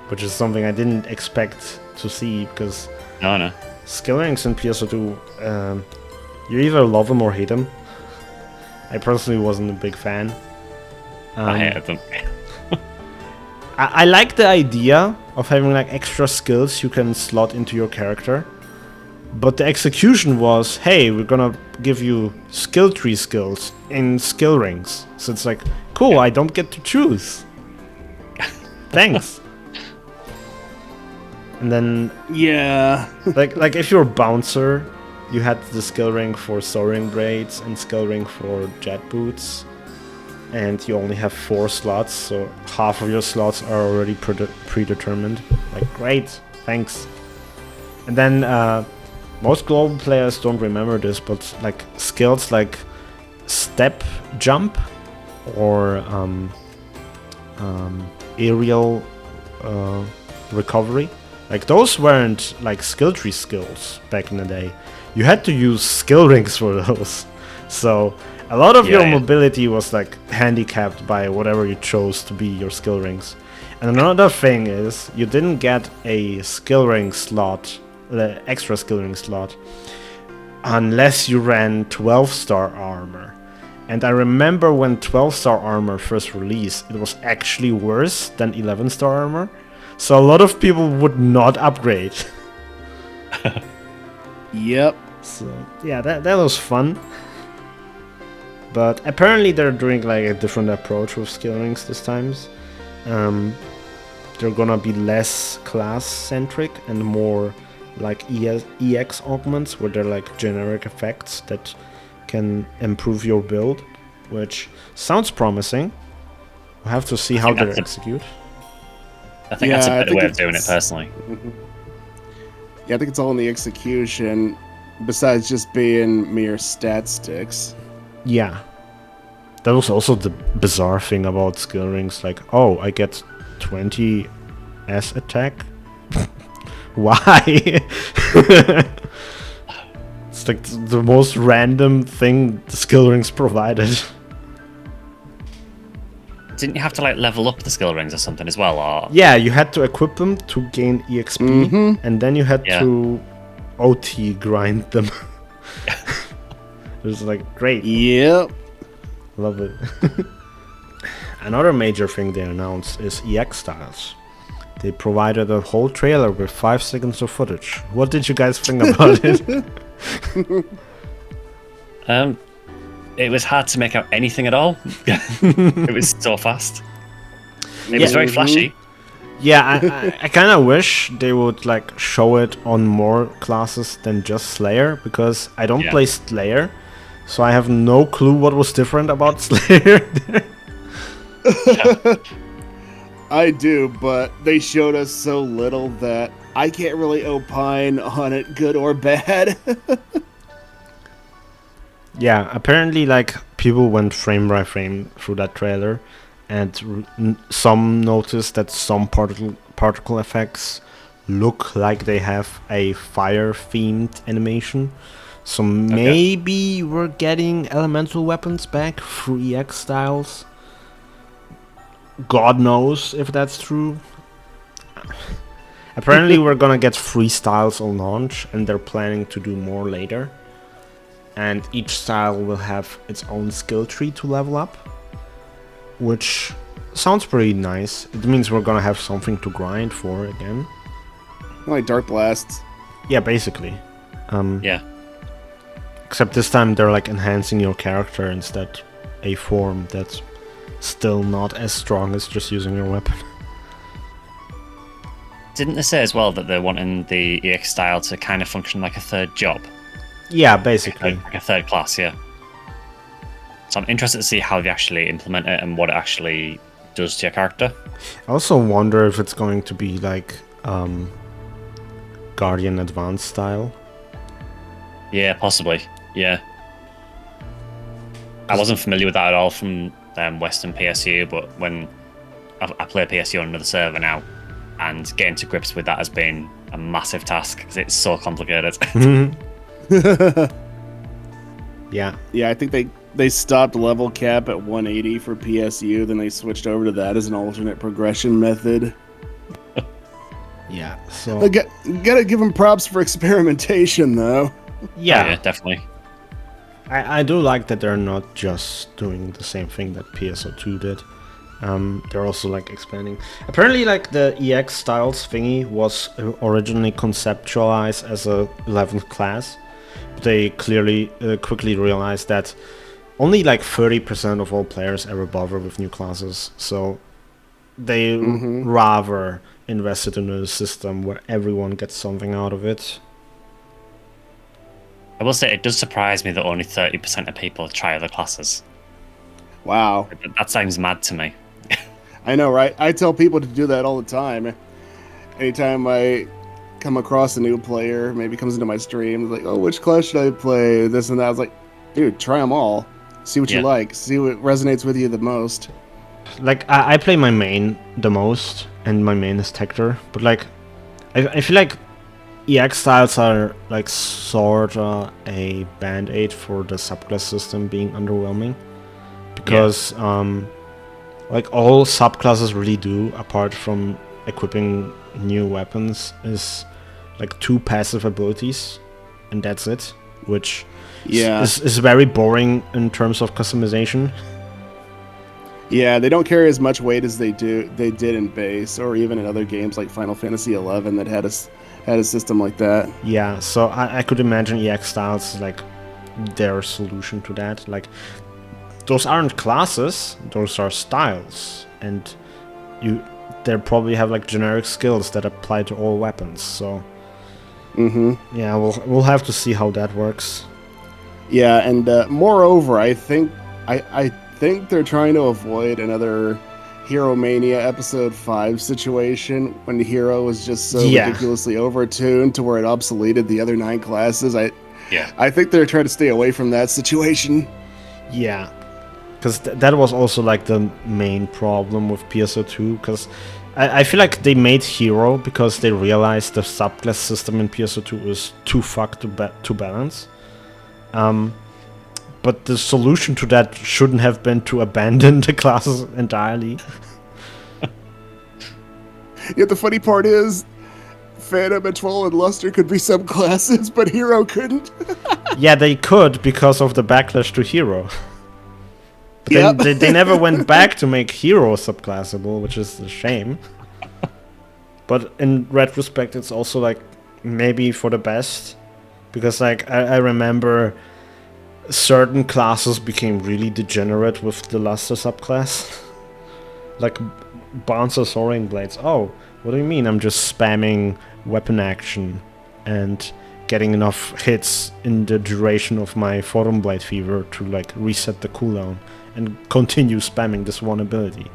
S1: which is something I didn't expect to see, because
S3: No.
S1: skill rings in PSO2, you either love them or hate them. I personally wasn't a big fan.
S3: I hated them.
S1: I like the idea of having like extra skills you can slot into your character, but the execution was, hey, we're gonna give you skill tree skills in skill rings. So it's like, cool, I don't get to choose. Thanks. And then
S2: Yeah.
S1: like if you're a bouncer, you had the skill ring for soaring braids and skill ring for jet boots, and you only have 4 slots, so half of your slots are already predetermined. Like, great, thanks. And then most global players don't remember this, but like skills like step jump or aerial recovery, like those weren't like skill tree skills back in the day. You had to use skill rings for those. So a lot of your mobility was like handicapped by whatever you chose to be your skill rings. And another thing is, you didn't get a skill ring slot, the extra skill ring slot, unless you ran 12-star armor. And I remember when 12-star armor first released, it was actually worse than 11-star armor. So a lot of people would not upgrade.
S2: Yep.
S1: So yeah, that was fun. But apparently they're doing like a different approach with skill rings this time. They're gonna be less class-centric and more like EX augments, where they're like generic effects that can improve your build, which sounds promising. We'll have to see how they execute.
S3: I think that's a better way of doing it, personally.
S2: Yeah, I think it's all in the execution, besides just being mere stat sticks.
S1: Yeah. That was also the bizarre thing about skill rings, like, oh, I get 20 S attack? Why? It's like the most random thing the skill rings provided.
S3: Didn't you have to like level up the skill rings or something as well? Or
S1: Yeah, you had to equip them to gain EXP, and then you had to OT grind them. It was like, great.
S2: Yep.
S1: Love it. Another major thing they announced is EX styles. They provided a whole trailer with 5 seconds of footage. What did you guys think about it?
S3: It was hard to make out anything at all. It was so fast. It was very flashy.
S1: Yeah, I kind of wish they would like show it on more classes than just Slayer, because I don't play Slayer, so I have no clue what was different about Slayer.
S2: I do, but they showed us so little that I can't really opine on it, good or bad.
S1: Yeah, apparently like people went frame by frame through that trailer, and some noticed that some particle effects look like they have a fire themed animation. So maybe we're getting elemental weapons back through EX styles. God knows if that's true. Apparently we're gonna get 3 styles on launch, and they're planning to do more later. And each style will have its own skill tree to level up, which sounds pretty nice. It means we're gonna have something to grind for again.
S2: Like Dark Blasts.
S1: Yeah, basically.
S3: Yeah.
S1: Except this time they're like enhancing your character instead a form that's still not as strong as just using your weapon.
S3: Didn't they say as well that they're wanting the EX style to kind of function like a third job?
S1: Yeah, basically.
S3: Like a third class, yeah. So I'm interested to see how they actually implement it and what it actually does to your character.
S1: I also wonder if it's going to be like Guardian Advanced style.
S3: Yeah, possibly. Yeah. I wasn't familiar with that at all from Western PSU, but when I play PSU on another server now, and getting to grips with that has been a massive task because it's so complicated.
S1: Yeah.
S2: Yeah, I think they stopped level cap at 180 for PSU, then they switched over to that as an alternate progression method.
S1: Yeah, so...
S2: I gotta give them props for experimentation, though.
S1: Yeah,
S3: definitely.
S1: I do like that they're not just doing the same thing that PSO2 did. They're also like expanding. Apparently, like the EX styles thingy was originally conceptualized as a 11th class. But they quickly realized that only like 30% of all players ever bother with new classes. So they rather invested in a system where everyone gets something out of it.
S3: I will say it does surprise me that only 30% of people try other classes.
S2: Wow.
S3: That sounds mad to me.
S2: I know, right? I tell people to do that all the time. Anytime I come across a new player, maybe comes into my stream, like, oh, which class should I play? This and that. I was like, dude, try them all. See what you like. See what resonates with you the most.
S1: Like, I play my main the most, and my main is Tector. But, like, I feel like EX styles are, like, sorta a band-aid for the subclass system being underwhelming. Because, like all subclasses really do, apart from equipping new weapons, is like 2 passive abilities, and that's it, which is very boring in terms of customization.
S2: Yeah, they don't carry as much weight as they did in base, or even in other games like Final Fantasy XI that had a system like that.
S1: Yeah, so I could imagine EX styles is like their solution to that. Like, those aren't classes, those are styles, and they probably have like generic skills that apply to all weapons. So yeah, we'll have to see how that works.
S2: Yeah, and moreover, I think they're trying to avoid another Hero Mania Episode 5 situation when the hero was just so ridiculously overtuned to where it obsoleted the other 9 classes. I think they're trying to stay away from that situation.
S1: Yeah, because that was also like the main problem with PSO2, because I feel like they made Hero because they realized the subclass system in PSO2 was too fucked to balance. But the solution to that shouldn't have been to abandon the classes entirely.
S2: Yet the funny part is, Phantom, Etoile, and Luster could be subclasses, but Hero couldn't.
S1: Yeah, they could because of the backlash to Hero. But they never went back to make Hero subclassable, which is a shame. But in retrospect, it's also like maybe for the best, because like I remember certain classes became really degenerate with the Luster subclass. Like Bouncer Soaring Blades. Oh, what do you mean? I'm just spamming weapon action and getting enough hits in the duration of my Photon Blade Fever to like reset the cooldown and continue spamming this one ability.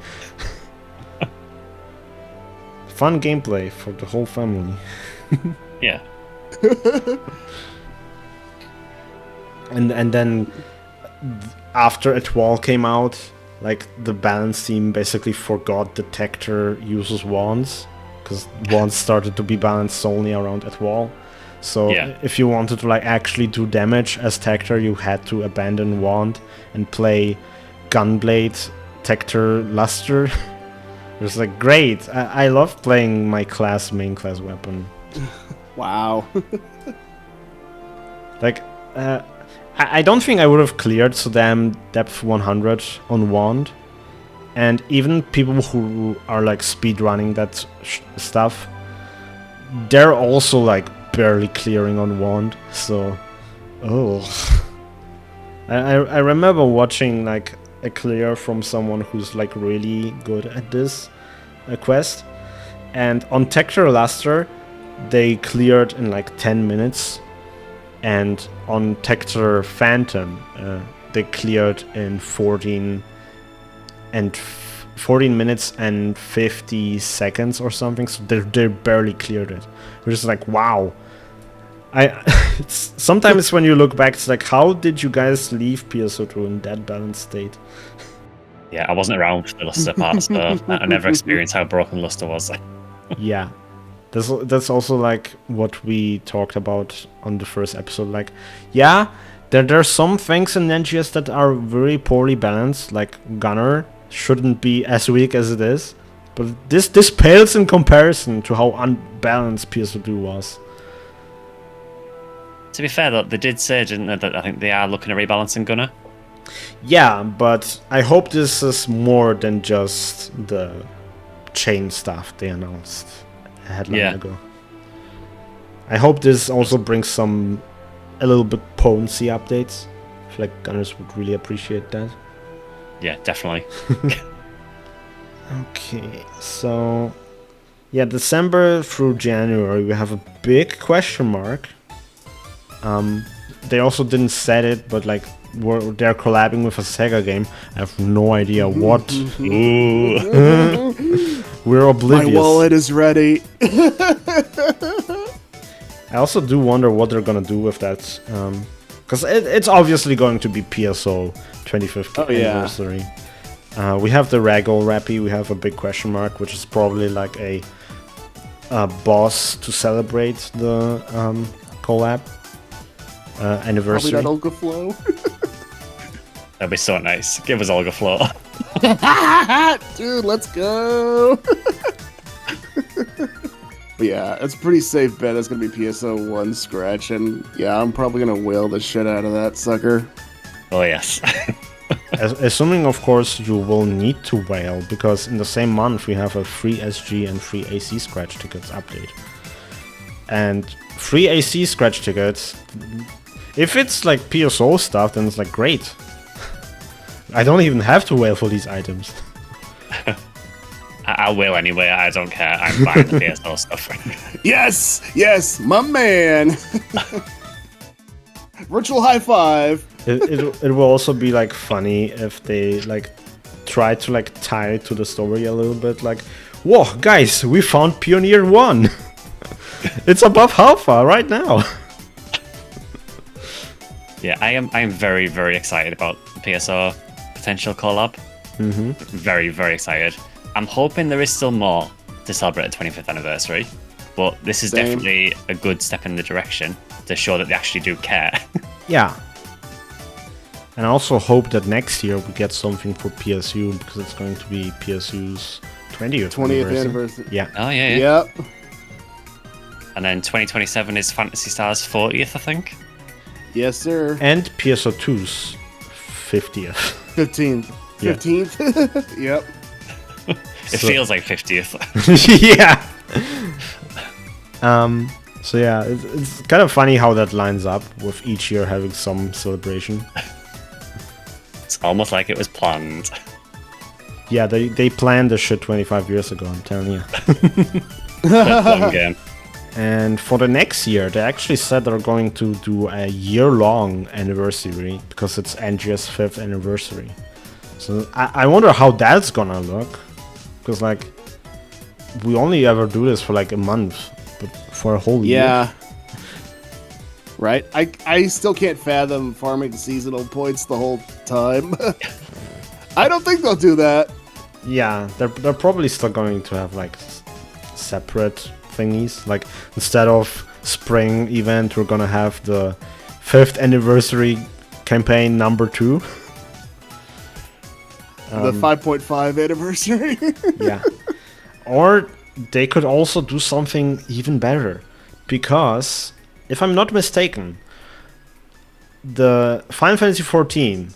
S1: Fun gameplay for the whole family.
S3: Yeah.
S1: And then after Etoile came out, like the balance team basically forgot that Tector uses wands, because wands started to be balanced solely around Etoile. So if you wanted to like actually do damage as Tector, you had to abandon wand and play Gunblade, Tector, Luster. It was like great. I love playing my main class weapon.
S2: Wow.
S1: Like I don't think I would have cleared Sodam depth 100 on wand, and even people who are like speedrunning that stuff, they're also like barely clearing on wand. So, I remember watching like a clear from someone who's like really good at this quest, and on Tector Luster they cleared in like 10 minutes. And on Tector Phantom, they cleared in 14 minutes and 50 seconds or something. So they barely cleared it, which is like wow. It's sometimes when you look back, it's like, how did you guys leave PSO2 in that balanced state?
S3: Yeah, I wasn't around for the Luster part, so I never experienced how broken Luster was.
S1: Yeah. That's also like what we talked about on the first episode. Like, yeah, there are some things in NGS that are very poorly balanced. Like Gunner shouldn't be as weak as it is, but this pales in comparison to how unbalanced PSO2 was.
S3: To be fair, though, they did say, didn't they, that I think they are looking at rebalancing Gunner?
S1: Yeah, but I hope this is more than just the chain stuff they announced a headline ago. I hope this also brings a little bit potency updates. I feel like Gunners would really appreciate that.
S3: Yeah, definitely.
S1: Okay, so yeah, December through January we have a big question mark. They also didn't set it, but like they're collabing with a SEGA game. I have no idea what. We're oblivious.
S2: My wallet is ready.
S1: I also do wonder what they're gonna do with that, because it's obviously going to be PSO 25th anniversary. We have the Ragdoll Rappy, we have a big question mark, which is probably like a boss to celebrate the collab anniversary.
S2: Probably that Olga Flow.
S3: That'd be so nice. Give us Olga Flow.
S2: Dude, let's go. But yeah, it's a pretty safe bet. It's gonna be PSO1 scratch, and yeah, I'm probably gonna whale the shit out of that sucker.
S3: Oh yes.
S1: Assuming, of course, you will need to whale, because in the same month we have a free SG and free AC scratch tickets update. And free AC scratch tickets, if it's like PSO stuff, then it's like great. I don't even have to whale for these items.
S3: I will anyway, I don't care. I'm buying the PSO stuff.
S2: Yes, my man. Virtual high five.
S1: It will also be like funny if they like try to like tie it to the story a little bit. Like, whoa, guys, we found Pioneer 1. It's above Alpha right now.
S3: Yeah, I am very, very excited about the PSO potential collab.
S1: Mm-hmm.
S3: Very, very excited. I'm hoping there is still more to celebrate the 25th anniversary, but this is definitely a good step in the direction to show that they actually do care.
S1: Yeah. And I also hope that next year we get something for PSU, because it's going to be PSU's 20th
S2: anniversary.
S1: Yeah.
S3: Oh, yeah.
S2: Yep.
S3: And then 2027 is Phantasy Star's 40th, I think.
S2: Yes, sir.
S1: And PSO2's 50th.
S2: 15th.
S1: Yeah.
S2: 15th? Yep.
S3: It feels like 50th.
S1: Yeah. So yeah, it's kind of funny how that lines up with each year having some celebration.
S3: It's almost like it was planned.
S1: Yeah, they planned this shit 25 years ago, I'm telling you.
S3: Long game.
S1: And for the next year, they actually said they're going to do a year-long anniversary, because it's NGS 5th anniversary. So I wonder how that's gonna look. Because, like, we only ever do this for, like, a month. But for a whole year.
S2: Yeah. Right? I still can't fathom farming seasonal points the whole time. I don't think they'll do that.
S1: Yeah, they're probably still going to have, like, separate thingies. Like, instead of spring event, we're gonna have the 5th anniversary campaign number 2.
S2: The 5.5 anniversary.
S1: Yeah. Or they could also do something even better. Because, if I'm not mistaken, the Final Fantasy XIV,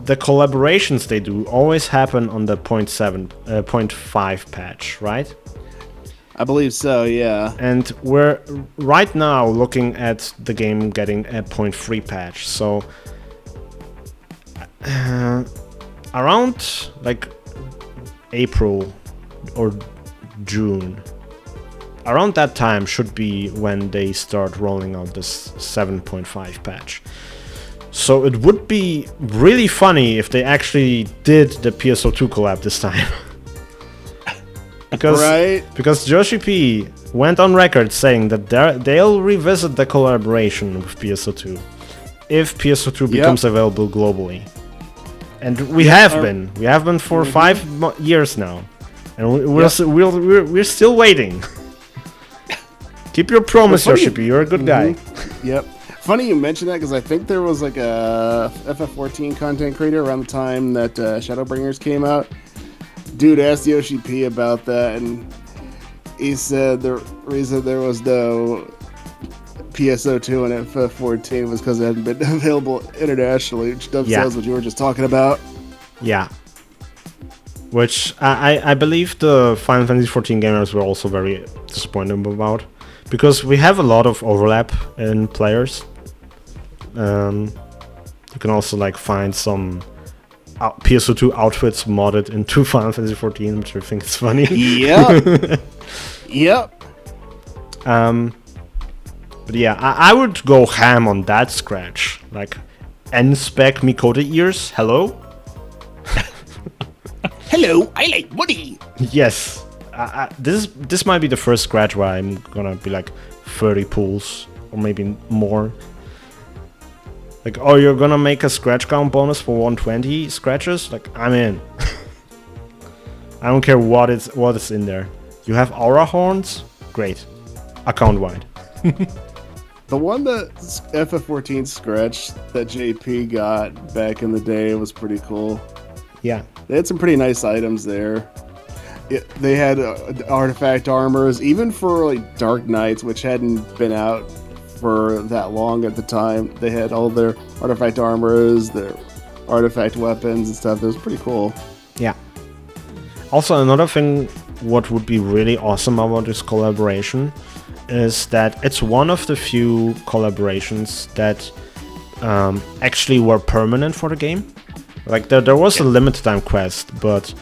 S1: the collaborations they do always happen on the 0.5 patch, right?
S2: I believe so, yeah.
S1: And we're right now looking at the game getting a 0.3 patch. So around like April or June, around that time should be when they start rolling out this 7.5 patch. So it would be really funny if they actually did the PSO2 collab this time. Because Joshi P went on record saying that they'll revisit the collaboration with PSO2 if PSO2 becomes available globally. And we have been for 5 years now, and we're still waiting. Keep your promise, Joshi P. You're a good guy.
S2: Yep. Funny you mentioned that, because I think there was like a FF14 content creator around the time that Shadowbringers came out. Dude asked Yoshi P about that, and he said the reason there was no PSO2 and FF14 was because it hadn't been available internationally, which dovetails what you were just talking about.
S1: Yeah. Which I believe the Final Fantasy XIV gamers were also very disappointed about, because we have a lot of overlap in players. You can also like find some PSO2 outfits modded into Final Fantasy XIV, which I think is funny.
S2: Yep. Yep.
S1: But yeah, I would go ham on that scratch. Like, N-spec Mikoto ears, hello?
S2: Hello, I like money.
S1: Yes. This might be the first scratch where I'm gonna be like 30 pulls, or maybe more. Like, oh, you're gonna make a scratch count bonus for 120 scratches? Like, I'm in. I don't care what is in there. You have aura horns? Great. Account wide.
S2: The one that FF14 scratch that JP got back in the day was pretty cool.
S1: Yeah.
S2: They had some pretty nice items there. They had artifact armors, even for like Dark Knights, which hadn't been out for that long at the time. They had all their artifact armors, their artifact weapons and stuff. It was pretty cool.
S1: Yeah. Also, another thing, what would be really awesome about this collaboration is that it's one of the few collaborations that actually were permanent for the game. Like, there was a limited time quest, but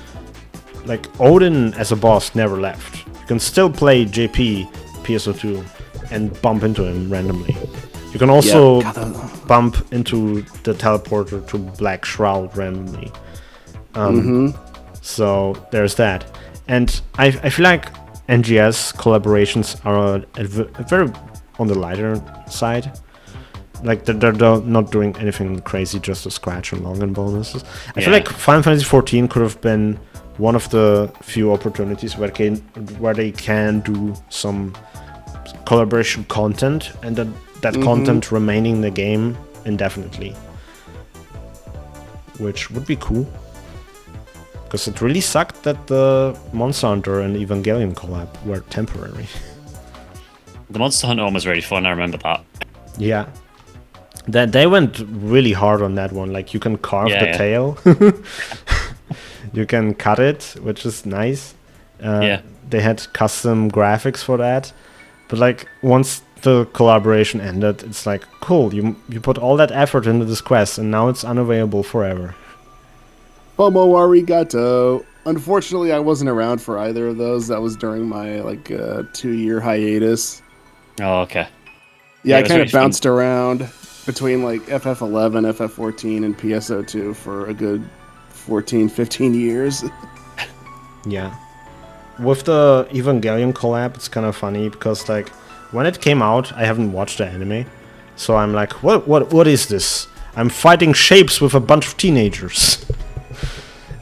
S1: like Odin as a boss never left. You can still play JP PSO2 and bump into him randomly. You can also bump into the teleporter to Black Shroud randomly. So there's that. And I feel like NGS collaborations are very on the lighter side. Like they're not doing anything crazy just to scratch and login bonuses. I feel like Final Fantasy XIV could have been one of the few opportunities where they can do some collaboration content, and that content remaining in the game indefinitely, which would be cool. Because it really sucked that the Monster Hunter and Evangelion collab were temporary.
S3: The Monster Hunter one was really fun, I remember that.
S1: Yeah. They went really hard on that one. Like, you can carve the tail. You can cut it, which is nice. They had custom graphics for that. But, like, once the collaboration ended, it's like, cool, you put all that effort into this quest, and now it's unavailable forever.
S2: Pomo arigato. Unfortunately, I wasn't around for either of those. That was during my, 2-year hiatus.
S3: Oh, okay.
S2: Yeah, I kind of bounced around between, FF11, FF14, and PSO2 for a good 14, 15 years.
S1: Yeah. With the Evangelion collab, it's kind of funny because, when it came out, I haven't watched the anime. So I'm like, what is this? I'm fighting shapes with a bunch of teenagers.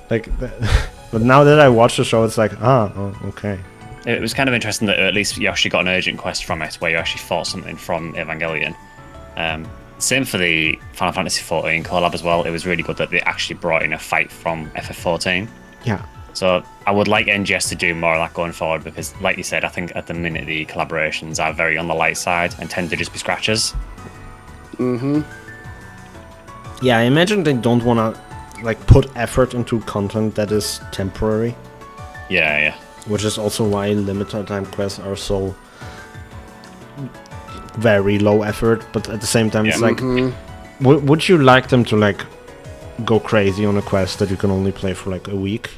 S1: But now that I watch the show, it's like, okay.
S3: It was kind of interesting that at least you actually got an urgent quest from it, where you actually fought something from Evangelion. Same for the Final Fantasy XIV collab as well. It was really good that they actually brought in a fight from FF14.
S1: Yeah.
S3: So I would like NGS to do more of that going forward, because, like you said, I think at the minute the collaborations are very on the light side and tend to just be scratches.
S1: Yeah, I imagine they don't want to put effort into content that is temporary.
S3: Yeah.
S1: Which is also why limited time quests are so very low effort, but at the same time it's like, would you like them to go crazy on a quest that you can only play for a week?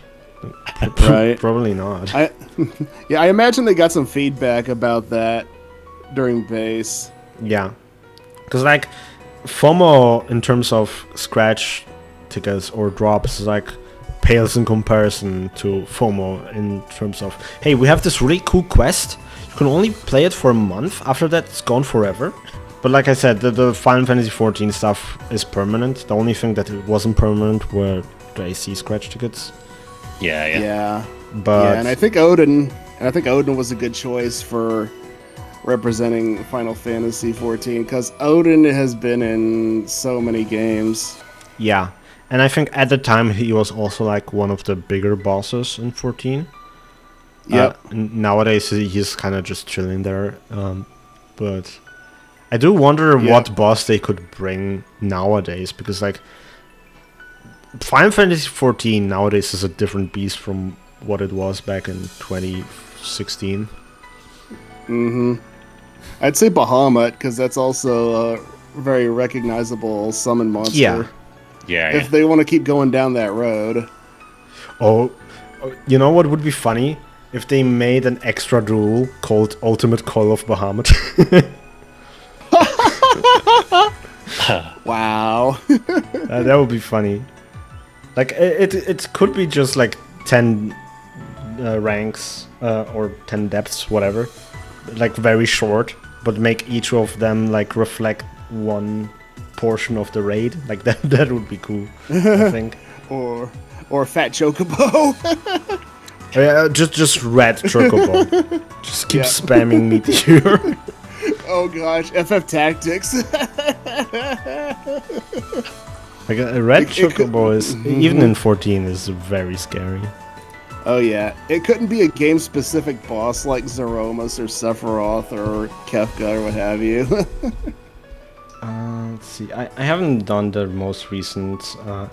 S2: Right.
S1: Probably not.
S2: I imagine they got some feedback about that during base.
S1: Yeah, because FOMO in terms of scratch tickets or drops is pales in comparison to FOMO in terms of, hey, we have this really cool quest, you can only play it for a month, after that it's gone forever. But like I said, the Final Fantasy XIV stuff is permanent. The only thing that it wasn't permanent were the AC scratch tickets.
S2: Yeah.
S1: But
S2: and I think Odin was a good choice for representing Final Fantasy XIV, because Odin has been in so many games.
S1: Yeah. And I think at the time he was also one of the bigger bosses in 14.
S2: Yep.
S1: Nowadays he's kind of just chilling there. But I do wonder what boss they could bring nowadays, because Final Fantasy XIV nowadays is a different beast from what it was back in 2016.
S2: I'd say Bahamut, because that's also a very recognizable summon monster.
S1: Yeah.
S2: If they want to keep going down that road.
S1: Oh, you know what would be funny? If they made an extra duel called Ultimate Call of Bahamut.
S2: Wow.
S1: That would be funny. It could be just 10 ranks or 10 depths, whatever. Very short, but make each of them reflect one portion of the raid. That would be cool, I think.
S2: or Fat Chocobo.
S1: Just red Chocobo. Just keep spamming Meteor.
S2: Oh gosh, FF Tactics.
S1: Like a red
S2: It could-
S1: chocobo is even in 14 is very scary.
S2: Oh yeah, it couldn't be a game-specific boss like Zeromus or Sephiroth or Kefka or what have you.
S1: Let's see. I haven't done the most recent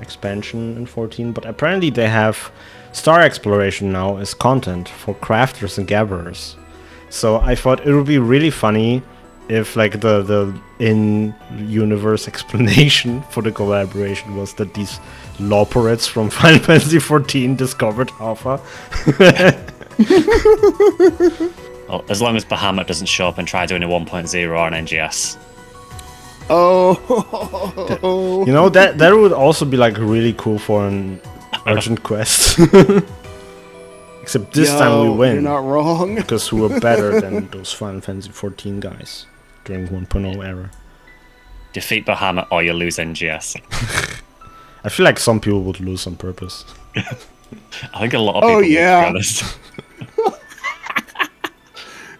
S1: expansion in 14, but apparently they have star exploration now as content for crafters and gatherers. So I thought it would be really funny if like the in-universe explanation for the collaboration was that these Loporets from Final Fantasy 14 discovered Alpha.
S3: Well, as long as Bahamut doesn't show up and try doing a 1.0 on NGS.
S2: Oh,
S1: You know, that would also be like really cool for an urgent quest. Except this time we win.
S2: You're not wrong.
S1: Because we were better than those Final Fantasy 14 guys during 1.0 era.
S3: Defeat Bahamut or you lose NGS.
S1: I feel like some people would lose on purpose.
S3: I think a lot of people would,
S2: yeah.
S3: to be honest.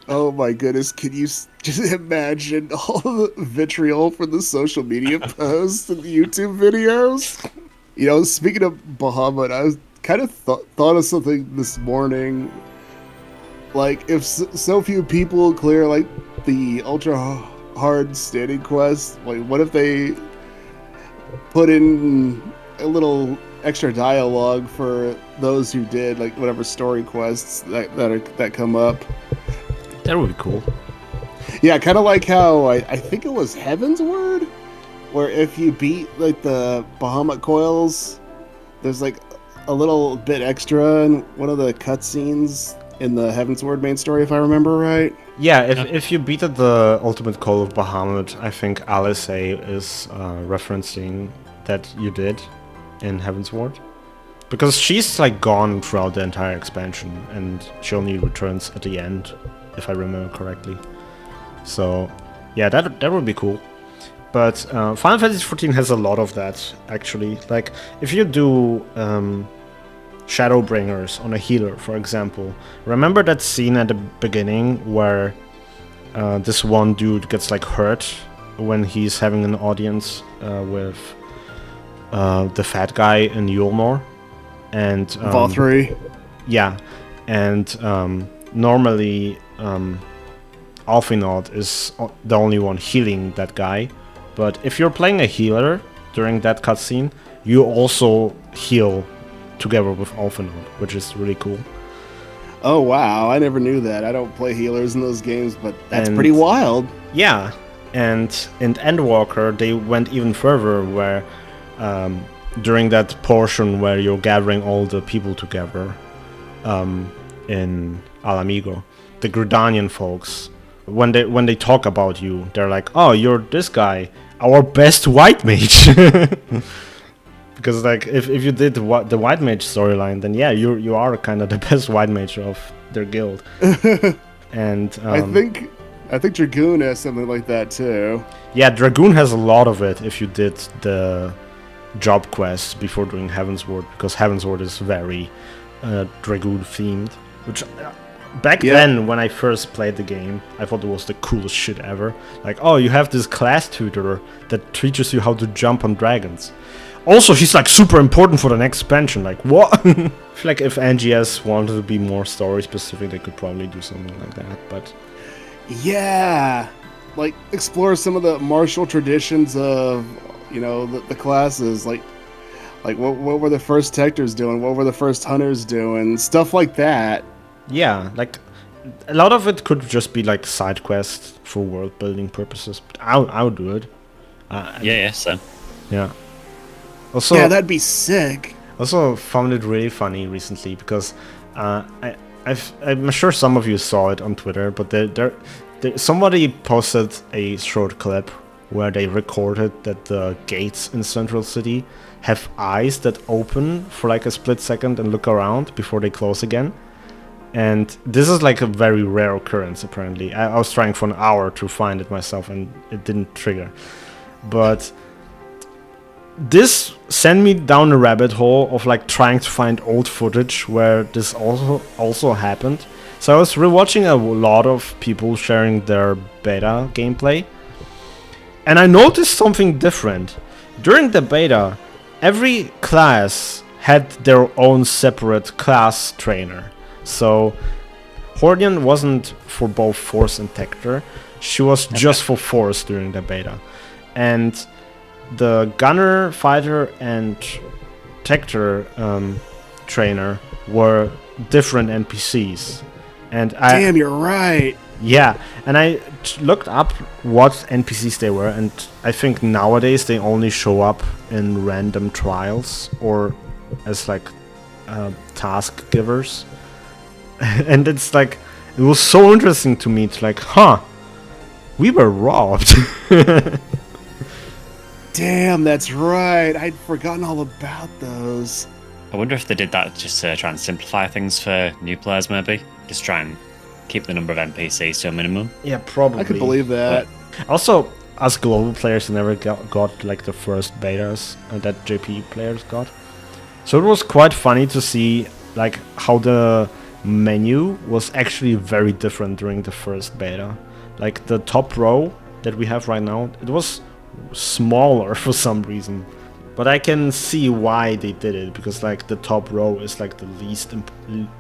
S2: Oh my goodness, can you just imagine all the vitriol for the social media posts and the YouTube videos? You know, speaking of Bahamut, I was kind of thought of something this morning. Like, if so few people clear, like, the ultra hard standing quest, like, what if they put in a little extra dialogue for those who did, like, whatever story quests that come up?
S1: That would be cool.
S2: Yeah, kind of like how I think it was Heaven's Word, where if you beat like the Bahamut coils, there's like a little bit extra in one of the cutscenes in the Heaven's Word main story, if I remember right.
S1: Yeah, if you beat the ultimate call of Bahamut, I think Alice is referencing that you did in Heaven's Ward. Because she's like gone throughout the entire expansion, and she only returns at the end, if I remember correctly. So, yeah, that would be cool. But Final Fantasy XIV has a lot of that, actually. Like, if you do Shadowbringers on a healer, for example, remember that scene at the beginning where this one dude gets like hurt when he's having an audience with the fat guy in Yulmore? And
S2: Valkyrie.
S1: yeah, and normally Alphinaud is the only one healing that guy, but if you're playing a healer during that cutscene, you also heal together with Alphinaud, which is really cool.
S2: Oh wow, I never knew that. I don't play healers in those games, but that's
S1: And-
S2: pretty wild.
S1: Yeah, and in Endwalker they went even further, where during that portion where you're gathering all the people together in Alamigo, the Gridanian folks, when they talk about you, they're like, "Oh, you're this guy, our best white mage." Because like if you did the white mage storyline, then yeah, you are kind of the best white mage of their guild. And
S2: I think Dragoon has something like that too.
S1: yeah, Dragoon has a lot of it if you did the job quests before doing Heavensward, because Heavensward is very Dragoon themed. Which back
S2: Yeah.
S1: then, when I first played the game, I thought it was the coolest shit ever. Like, oh, you have this class tutor that teaches you how to jump on dragons. Also, she's like super important for the next expansion. Like, what? I feel like if NGS wanted to be more story specific, they could probably do something like that. But
S2: Yeah, like explore some of the martial traditions of, you know, the classes. Like what were the first Tectors doing? What were the first Hunters doing? Stuff like that.
S1: yeah, like a lot of it could just be like side quests for world building purposes. But I would do it.
S3: Yeah, so.
S1: Yeah. Also,
S2: Yeah, that'd be sick.
S1: Also found it really funny recently because I'm sure some of you saw it on Twitter, but somebody posted a short clip where they recorded that the gates in Central City have eyes that open for like a split second and look around before they close again. And this is like a very rare occurrence, apparently. I was trying for an hour to find it myself and it didn't trigger. But this sent me down a rabbit hole of like trying to find old footage where this also happened. So I was rewatching a lot of people sharing their beta gameplay, and I noticed something different. During the beta, every class had their own separate class trainer. So Hordian wasn't for both Force and Tector. She was just for Force during the beta. And the Gunner, Fighter, and Tector trainer were different NPCs. And
S2: Damn, you're right.
S1: Yeah, and I looked up what NPCs they were, and I think nowadays they only show up in random trials or as like task givers. And it's like, it was so interesting to me. It's like, we were robbed.
S2: Damn, that's right. I'd forgotten all about those.
S3: I wonder if they did that just to try and simplify things for new players, maybe. Just try and keep the number of NPCs to a minimum.
S1: Yeah, probably.
S2: I could believe that.
S1: But also, us global players never got like the first betas that JP players got. So it was quite funny to see like how the menu was actually very different during the first beta. Like the top row that we have right now, it was smaller for some reason. But I can see why they did it, because like the top row is like the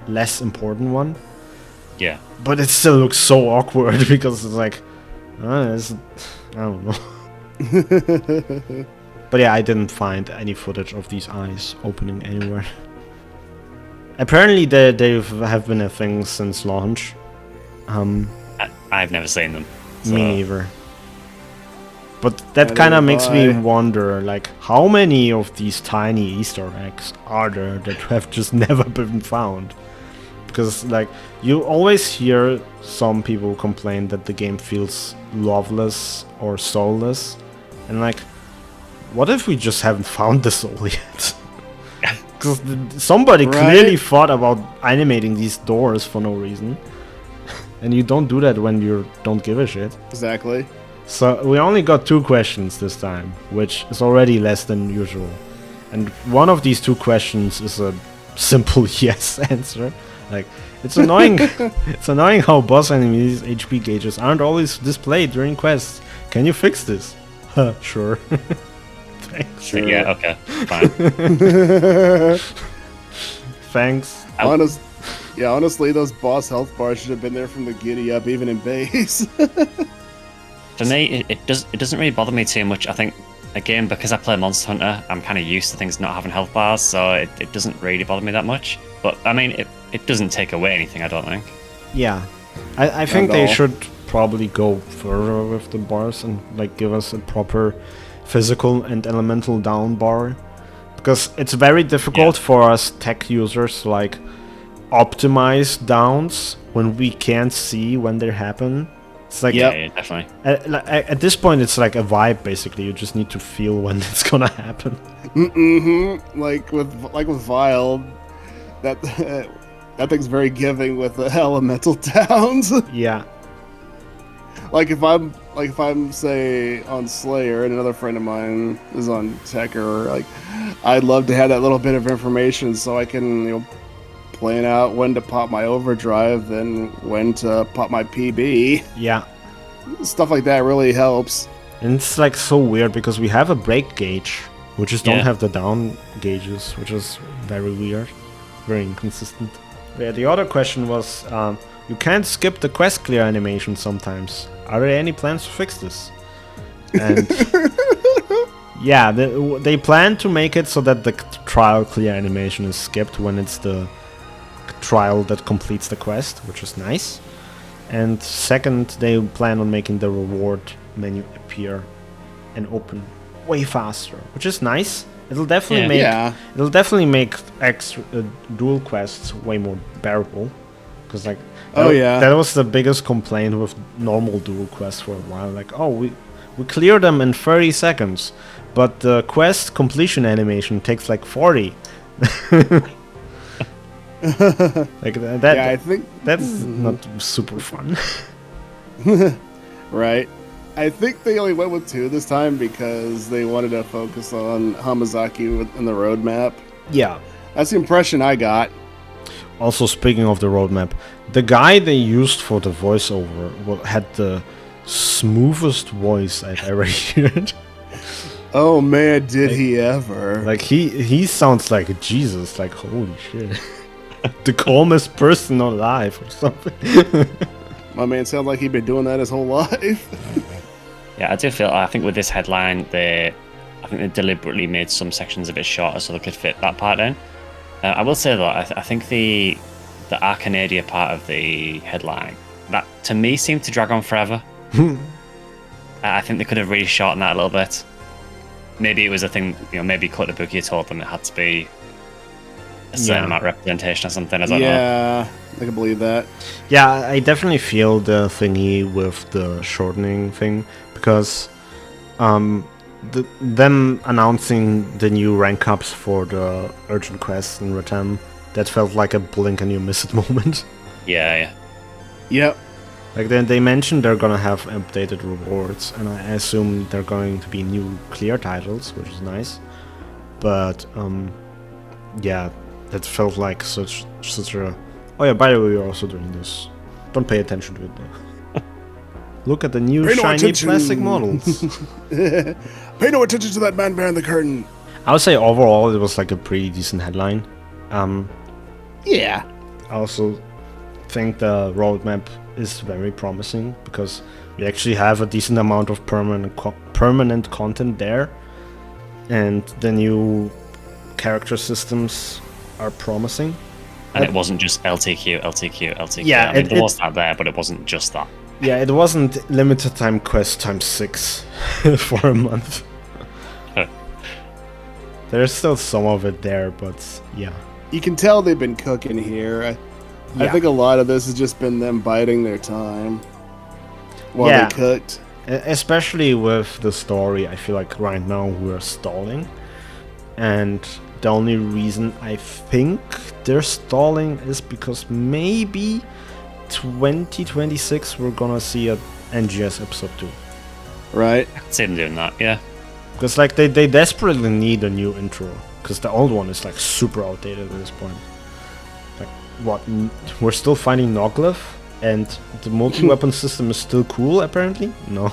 S1: less important one.
S3: Yeah.
S1: But it still looks so awkward because it's like, I don't know. But yeah, I didn't find any footage of these eyes opening anywhere. Apparently they have been a thing since launch.
S3: I've never seen them. So.
S1: Me neither. But that kind of makes me wonder, like, how many of these tiny Easter eggs are there that have just never been found? Because, like, you always hear some people complain that the game feels loveless or soulless. And, like, what if we just haven't found the soul yet? Because somebody clearly thought about animating these doors for no reason. And you don't do that when you don't give a shit.
S2: Exactly.
S1: So we only got 2 questions this time, which is already less than usual. And one of these 2 questions is a simple yes answer. Like, it's annoying. It's annoying how boss enemies' HP gauges aren't always displayed during quests. Can you fix this? Sure. Thanks.
S3: Sure. Yeah, okay, fine.
S1: Thanks.
S2: Honestly, those boss health bars should have been there from the giddy up, even in base.
S3: For me, it doesn't really bother me too much. I think, again, because I play Monster Hunter, I'm kind of used to things not having health bars, so it doesn't really bother me that much. But, I mean, it doesn't take away anything, I don't think.
S1: Yeah. I think they should probably go further with the bars and, like, give us a proper physical and elemental down bar. Because it's very difficult for us tech users to, like, optimize downs when we can't see when they happen. It's like,
S3: yeah, definitely.
S1: At this point, it's like a vibe. Basically, you just need to feel when it's gonna happen.
S2: Like with Vile, that thing's very giving with the elemental downs.
S1: Yeah.
S2: Like if I'm say on Slayer and another friend of mine is on Tekker, like I'd love to have that little bit of information so I can plan out when to pop my overdrive and when to pop my PB.
S1: Yeah.
S2: Stuff like that really helps.
S1: And it's like so weird because we have a break gauge, we just don't have the down gauges, which is very weird, very inconsistent. Yeah, the other question was, you can't skip the quest clear animation sometimes. Are there any plans to fix this? And yeah, they plan to make it so that the trial clear animation is skipped when it's the trial that completes the quest, which is nice. And second, they plan on making the reward menu appear and open way faster, which is nice. It'll definitely make extra dual quests way more bearable, because like that was the biggest complaint with normal dual quests for a while. Like, we clear them in 30 seconds, but the quest completion animation takes like 40. Like that.
S2: Yeah, I think
S1: that's not super fun.
S2: Right. I think they only went with 2 this time because they wanted to focus on Hamazaki in the roadmap.
S1: Yeah.
S2: That's the impression I got.
S1: Also, speaking of the roadmap, the guy they used for the voiceover had the smoothest voice I've ever heard.
S2: Oh man, did he ever?
S1: Like he sounds like Jesus. Like holy shit, the calmest person alive or something.
S2: My man sounds like he'd been doing that his whole life.
S3: Yeah, I do feel. I think with this headline, I think they deliberately made some sections a bit shorter so they could fit that part in. I will say though, I think the Arcanadia part of the headline that to me seemed to drag on forever. I think they could have really shortened that a little bit. Maybe it was a thing, maybe Kotobukiya told them it had to be a certain amount of representation or something. I don't know.
S2: Yeah, I can believe that.
S1: Yeah, I definitely feel the thingy with the shortening thing because them announcing the new rank ups for the urgent quests in Rotem, that felt like a blink and you miss it moment.
S3: Yeah.
S2: Yep.
S1: Like they mentioned they're gonna have updated rewards, and I assume they're going to be new clear titles, which is nice. But yeah, that felt like such a. Oh yeah, by the way, we're also doing this. Don't pay attention to it though. Look at the new shiny plastic models.
S2: Pay no attention to that man behind the curtain.
S1: I would say overall it was like a pretty decent headline.
S2: Yeah.
S1: I also think the roadmap is very promising because we actually have a decent amount of permanent content there, and the new character systems are promising.
S3: And it wasn't just LTQ.
S1: Yeah,
S3: I mean, there was that there, but it wasn't just that.
S1: Yeah, it wasn't limited time quest times 6 for a month. There's still some of it there, but yeah.
S2: You can tell they've been cooking here. I think a lot of this has just been them biding their time while they cooked.
S1: Especially with the story, I feel like right now we're stalling. And the only reason I think they're stalling is because maybe 2026 we're gonna see a NGS episode 2.
S2: Right?
S3: I can see them doing that, yeah.
S1: Because like they desperately need a new intro. Because the old one is like super outdated at this point. Like what? We're still finding Noglyph, and the multi-weapon system is still cool apparently? No.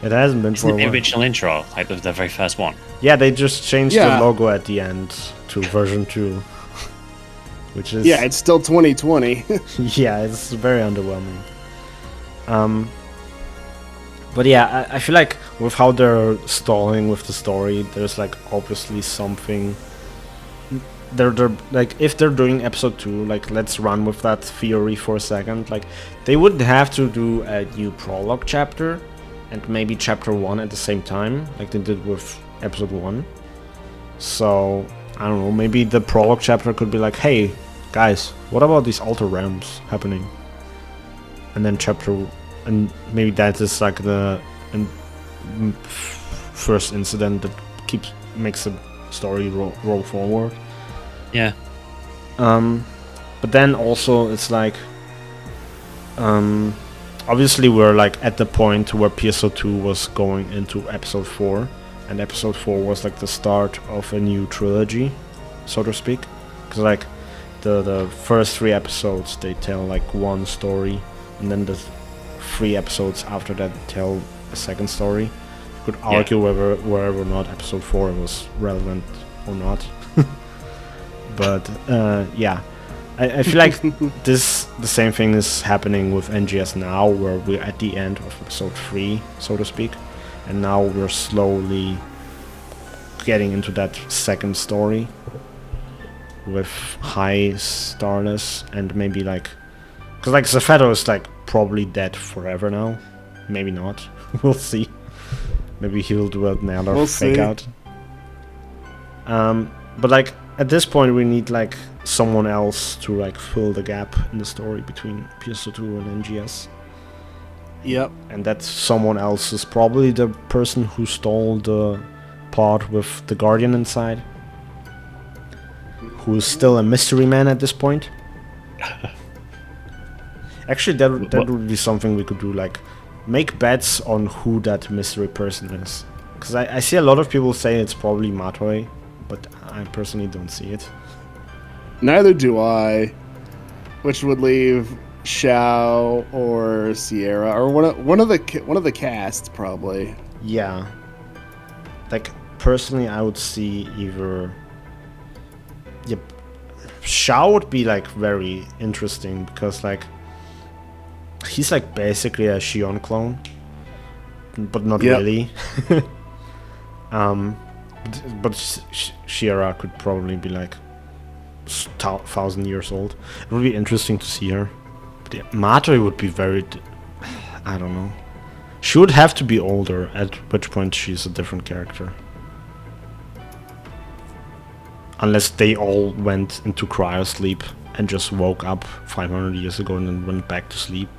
S1: It hasn't been for a while.
S3: The original intro, like the very first one.
S1: Yeah, they just changed the logo at the end to version 2. Which is...
S2: Yeah, it's still 2020.
S1: Yeah, it's very underwhelming. But yeah, I feel like with how they're stalling with the story, there's like obviously something... They're like, if they're doing episode 2, like let's run with that theory for a second. Like they would have to do a new prologue chapter and maybe chapter 1 at the same time, like they did with episode 1. So I don't know, maybe the prologue chapter could be like, hey guys, what about these alter realms happening? And then and maybe that is like the first incident that makes the story roll forward.
S3: Yeah.
S1: But then also it's like obviously we're like at the point where PSO2 was going into episode 4, and episode 4 was like the start of a new trilogy, so to speak. Because like the first 3 episodes they tell like one story, and then the 3 episodes after that tell a second story. You could argue whether or not episode 4 was relevant or not. But yeah, I feel like the same thing is happening with NGS now, where we're at the end of episode 3, so to speak, and now we're slowly getting into that second story with high starness, and maybe like, because like Zephato is like probably dead forever now, maybe not. We'll see. Maybe he'll do another fake out. But like at this point we need like someone else to like fill the gap in the story between PSO2 and NGS.
S2: Yep.
S1: And that someone else is probably the person who stole the pod with the Guardian inside, who is still a mystery man at this point. Actually, that would be something we could do, like make bets on who that mystery person is. Because I see a lot of people say it's probably Matoi, but I personally don't see it.
S2: Neither do I, which would leave Shao or Sierra or one of the cast probably.
S1: Yeah, like personally, I would see either. Yep, Shao would be like very interesting because like he's like basically a Xion clone, but not
S2: Yep.
S1: really. But Shira could probably be like 1,000 years old. It would be interesting to see her. But yeah, Matoi would be very. I don't know. She would have to be older, at which point she's a different character. Unless they all went into cryosleep and just woke up 500 years ago and then went back to sleep.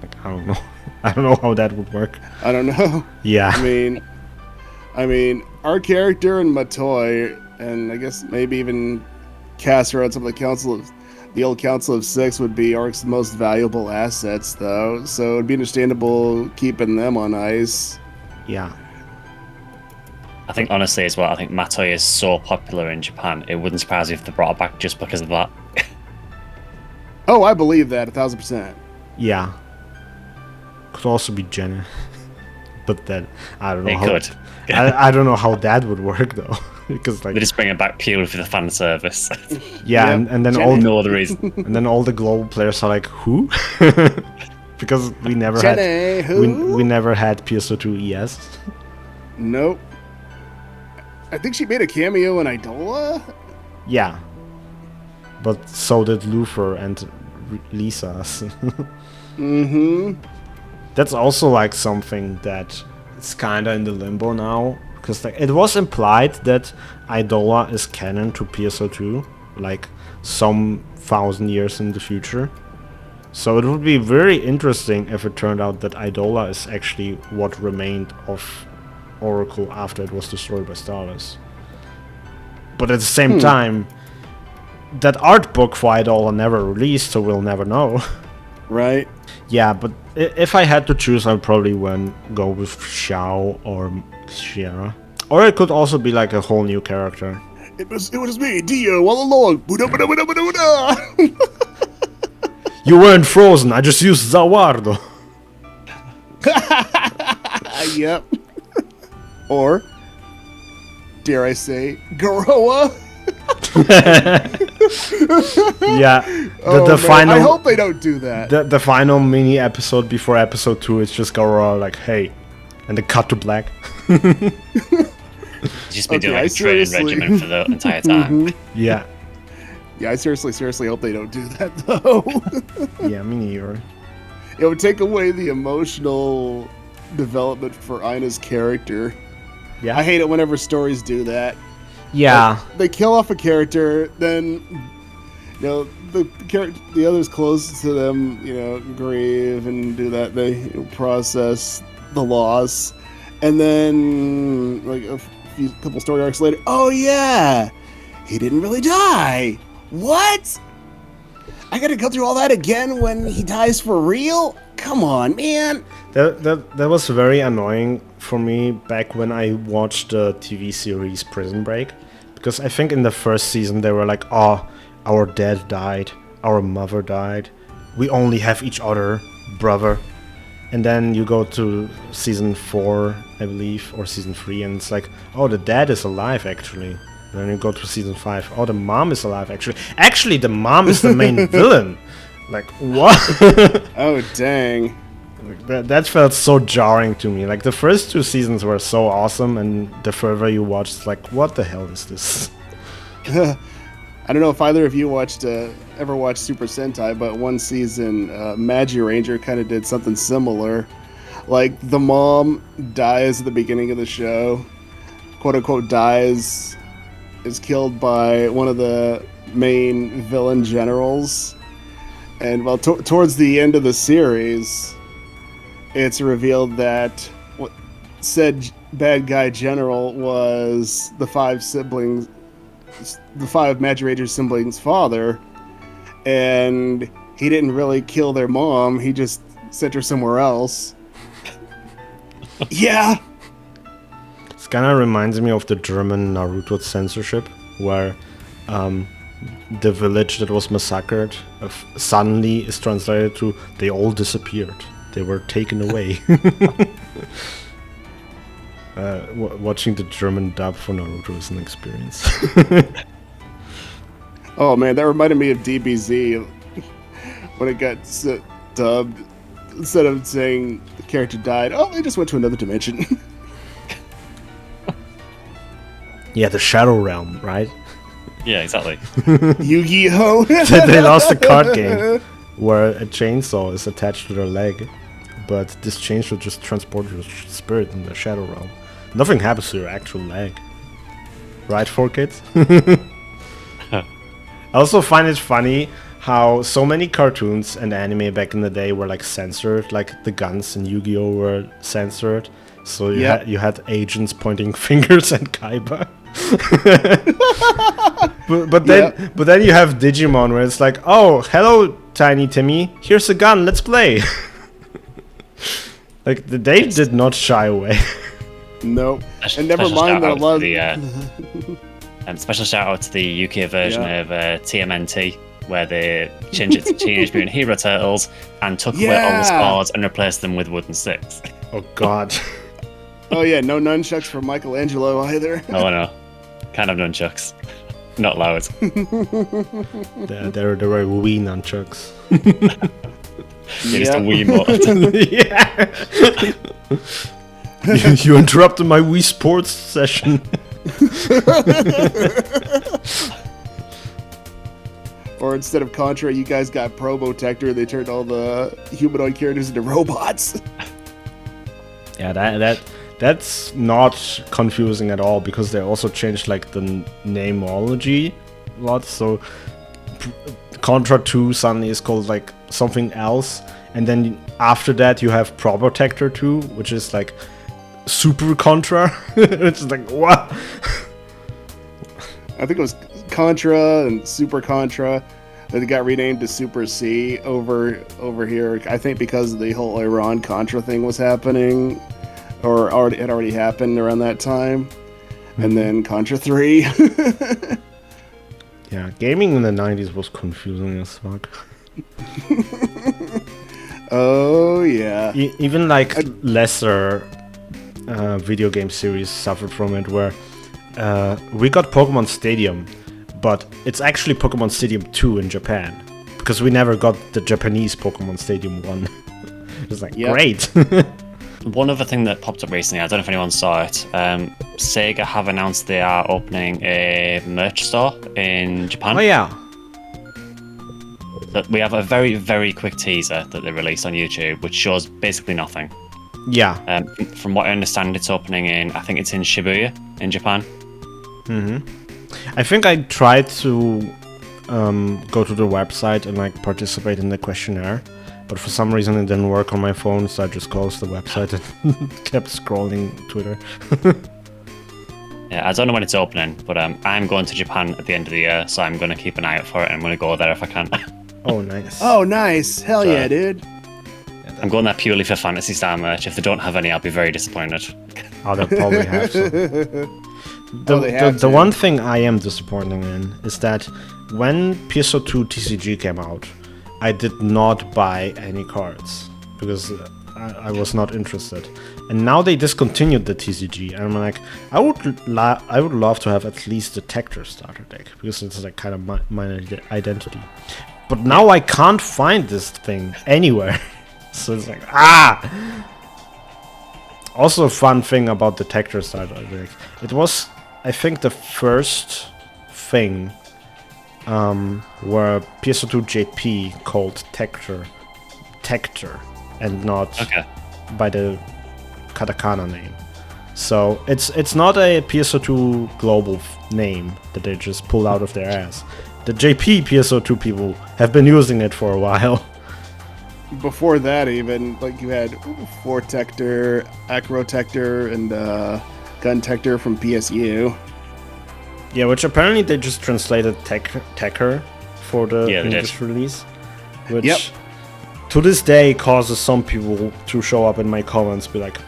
S1: Like, I don't know. I don't know how that would work.
S2: I don't know.
S1: Yeah.
S2: I mean, our character and Matoi, and I guess maybe even Cassera and some of the old Council of Six would be ARK's most valuable assets, though. So it'd be understandable keeping them on ice.
S1: Yeah.
S3: I think honestly as well, I think Matoi is so popular in Japan, it wouldn't surprise me if they brought her back just because of that.
S2: Oh, I believe that 1,000%.
S1: Yeah. Could also be Jenna. But then, I don't know
S3: It
S1: how...
S3: could.
S1: I don't know how that would work, though. Because, like...
S3: They just bring it back purely for the fan service.
S1: Yeah,
S2: Yep.
S1: and then
S2: Jenna.
S1: all
S3: No other reason.
S1: and then all the global players are like, who? Because we never
S2: Jenna,
S1: had...
S2: who?
S1: We never had PSO2 ES.
S2: Nope. I think she made a cameo in Idola?
S1: Yeah. But so did Luther and Lisa.
S2: Mm-hmm.
S1: That's also like something that it's kind of in the limbo now, because like it was implied that Idola is canon to PSO2, like some 1,000 years in the future. So it would be very interesting if it turned out that Idola is actually what remained of Oracle after it was destroyed by Stardust. But at the same time, that art book for Idola never released, so we'll never know.
S2: Right?
S1: Yeah, but if I had to choose, I'd probably go with Xiao or Shira. Or it could also be like a whole new character.
S2: It was me, Dio, all along. Buda, buda, buda, buda, buda.
S1: You weren't frozen, I just used Zawardo.
S2: Yep. Or, dare I say, Garoa?
S1: Yeah,
S2: Oh,
S1: the
S2: man,
S1: final...
S2: I hope they don't do that.
S1: The final mini episode before episode 2 is just Goro like, hey, and the cut to black.
S3: Just be
S2: Okay,
S3: doing
S2: I
S3: like a training
S2: seriously-
S3: regimen for the entire time.
S1: Yeah,
S2: Yeah, I seriously hope they don't do that, though.
S1: yeah, me neither.
S2: It would take away the emotional development for Ina's character.
S1: Yeah,
S2: I hate it whenever stories do that.
S1: yeah,
S2: Like, they kill off a character, then the others close to them, grieve and do that. They process the loss, and then like a couple story arcs later, oh yeah, he didn't really die. What? I gotta go through all that again when he dies for real? Come on, man.
S1: that was very annoying for me back when I watched the TV series Prison Break, because I think in the first season they were like, oh, our dad died, our mother died, we only have each other, brother. And then you go to season 4, I believe, or season 3, and it's like, oh, the dad is alive actually. And then you go to season 5, oh, the mom is alive actually. Actually, the mom is the main villain. Like, what?
S2: Oh dang.
S1: That felt so jarring to me. Like, the first 2 seasons were so awesome, and the further you watch, it's like, what the hell is this?
S2: I don't know if either of you ever watched Super Sentai, but one season, Magi Ranger kind of did something similar. Like, the mom dies at the beginning of the show, quote unquote dies, is killed by one of the main villain generals. And well, towards the end of the series, it's revealed that what said bad guy general was the 5 Magi Ranger siblings' father, and he didn't really kill their mom, he just sent her somewhere else. Yeah.
S1: This kind of reminds me of the German Naruto censorship, where the village that was massacred suddenly is translated to they all disappeared. They were taken away. Watching the German dub for Naruto is an experience.
S2: Oh man, that reminded me of DBZ when it got dubbed. Instead of saying the character died, oh, they just went to another dimension.
S1: Yeah, the Shadow Realm, right?
S3: Yeah, exactly.
S2: Yu-Gi-Oh!
S1: They lost a card game where a chainsaw is attached to their leg, but this chainsaw just transports your spirit in the Shadow Realm. Nothing happens to your actual leg. Right, 4Kids? I also find it funny how so many cartoons and anime back in the day were like censored, like the guns in Yu-Gi-Oh were censored. So you had agents pointing fingers at Kaiba. but then you have Digimon where it's like, oh, hello, Tiny Timmy, here's a gun, let's play. Like they did not shy away.
S2: Nope. And never mind that a lot
S3: of special shout out to the UK version of TMNT, where they changed it to Teenage Mutant Hero Turtles and took away all the swords and replaced them with wooden sticks.
S1: Oh god.
S2: Oh yeah, no nunchucks for Michelangelo either.
S3: Oh no, kind of nunchucks, not loud.
S1: They're Wii nunchucks.
S3: Just a Wii
S1: mod. You interrupted my Wii Sports session.
S2: Or instead of Contra, you guys got Probotector. They turned all the humanoid characters into robots.
S1: Yeah, that's not confusing at all, because they also changed like the nameology a lot. So Contra 2 suddenly is called like something else, and then after that you have Probotector 2, which is like Super Contra. It's like what?
S2: I think it was Contra and Super Contra. Then it got renamed to Super C over here. I think because the whole Iran Contra thing was happening, or had already happened around that time. And then Contra 3.
S1: Yeah, gaming in the 90s was confusing as fuck.
S2: Oh yeah.
S1: Even like lesser video game series suffered from it, where we got Pokemon Stadium, but it's actually Pokemon Stadium 2 in Japan, because we never got the Japanese Pokemon Stadium 1. It's like, great.
S3: One other thing that popped up recently, I don't know if anyone saw it, SEGA have announced they are opening a merch store in Japan.
S1: Oh yeah.
S3: That we have a very, very quick teaser that they released on YouTube, which shows basically nothing.
S1: Yeah.
S3: From what I understand, it's opening I think it's in Shibuya, in Japan.
S1: Mm-hmm. I think I tried to go to the website and like participate in the questionnaire, but for some reason it didn't work on my phone, so I just closed the website and kept scrolling Twitter.
S3: Yeah, I don't know when it's opening, but I'm going to Japan at the end of the year, so I'm going to keep an eye out for it, and I'm going to go there if I can.
S1: Oh, nice.
S2: Oh, nice. Hell
S3: So,
S2: yeah, dude.
S3: I'm going there purely for Phantasy Star merch. If they don't have any, I'll be very disappointed.
S1: Oh, they'll probably have some. The one thing I am disappointed in is that when PSO2 TCG came out, I did not buy any cards because I was not interested. And now they discontinued the TCG, and I'm like, I would love to have at least the Tector starter deck, because it's like kind of my identity. But now I can't find this thing anywhere. So it's like, Also, a fun thing about the Tector starter deck, it was, I think, the first thing where PSO2 JP called Tector, and not by the katakana name. So it's not a PSO2 global name that they just pulled out of their ass. The JP PSO2 people have been using it for a while.
S2: Before that, even, like, you had Fortector, Acrotector, and Guntector from PSU.
S1: Yeah, which apparently they just translated Tecker for the English release. Which to this day causes some people to show up in my comments, be like,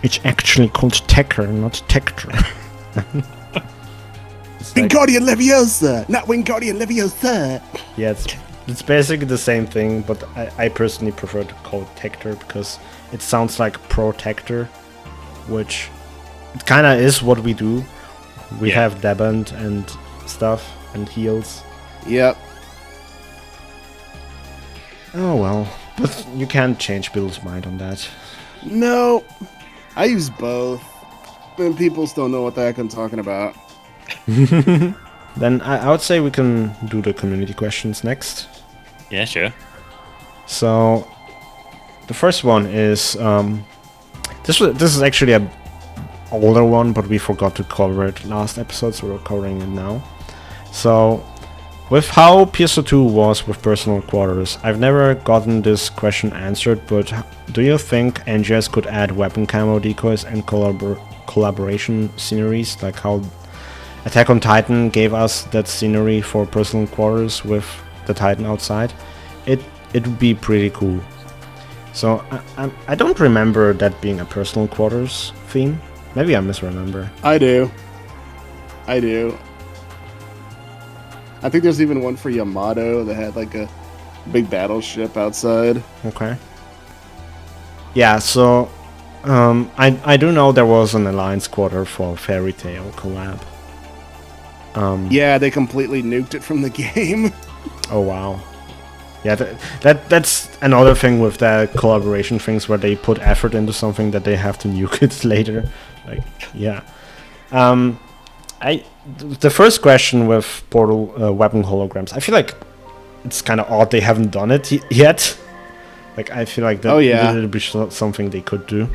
S1: it's actually called Tecker, not Tector.
S2: Wingardium Leviosa, not Wingardium Leviosa.
S1: Yeah, it's basically the same thing, but I personally prefer to call it Tector because it sounds like Protector, which it kind of is what we do. We
S3: Yeah.
S1: have Deband and stuff and heals.
S2: Yep.
S1: Oh well, but you can't change Bill's mind on that.
S2: No, I use both. And people still know what the heck I'm talking about.
S1: Then I would say we can do the community questions next.
S3: Yeah, sure.
S1: So the first one is this is actually a older one, but we forgot to cover it last episode, so we're covering it now. So with how PSO2 was with personal quarters, I've never gotten this question answered, but do you think NGS could add weapon camo decoys and collaboration sceneries, like how Attack on Titan gave us that scenery for personal quarters with the Titan outside? It would be pretty cool. So I don't remember that being a personal quarters theme. Maybe I misremember.
S2: I do. I think there's even one for Yamato that had like a big battleship outside.
S1: Okay. Yeah, so I do know there was an Alliance quarter for Fairy Tail collab.
S2: Yeah, they completely nuked it from the game.
S1: Oh wow. Yeah, that's another thing with the collaboration things where they put effort into something that they have to nuke it later. Like, yeah. The first question with Portal weapon holograms, I feel like it's kind of odd they haven't done it yet. Like, I feel like that would be something they could do.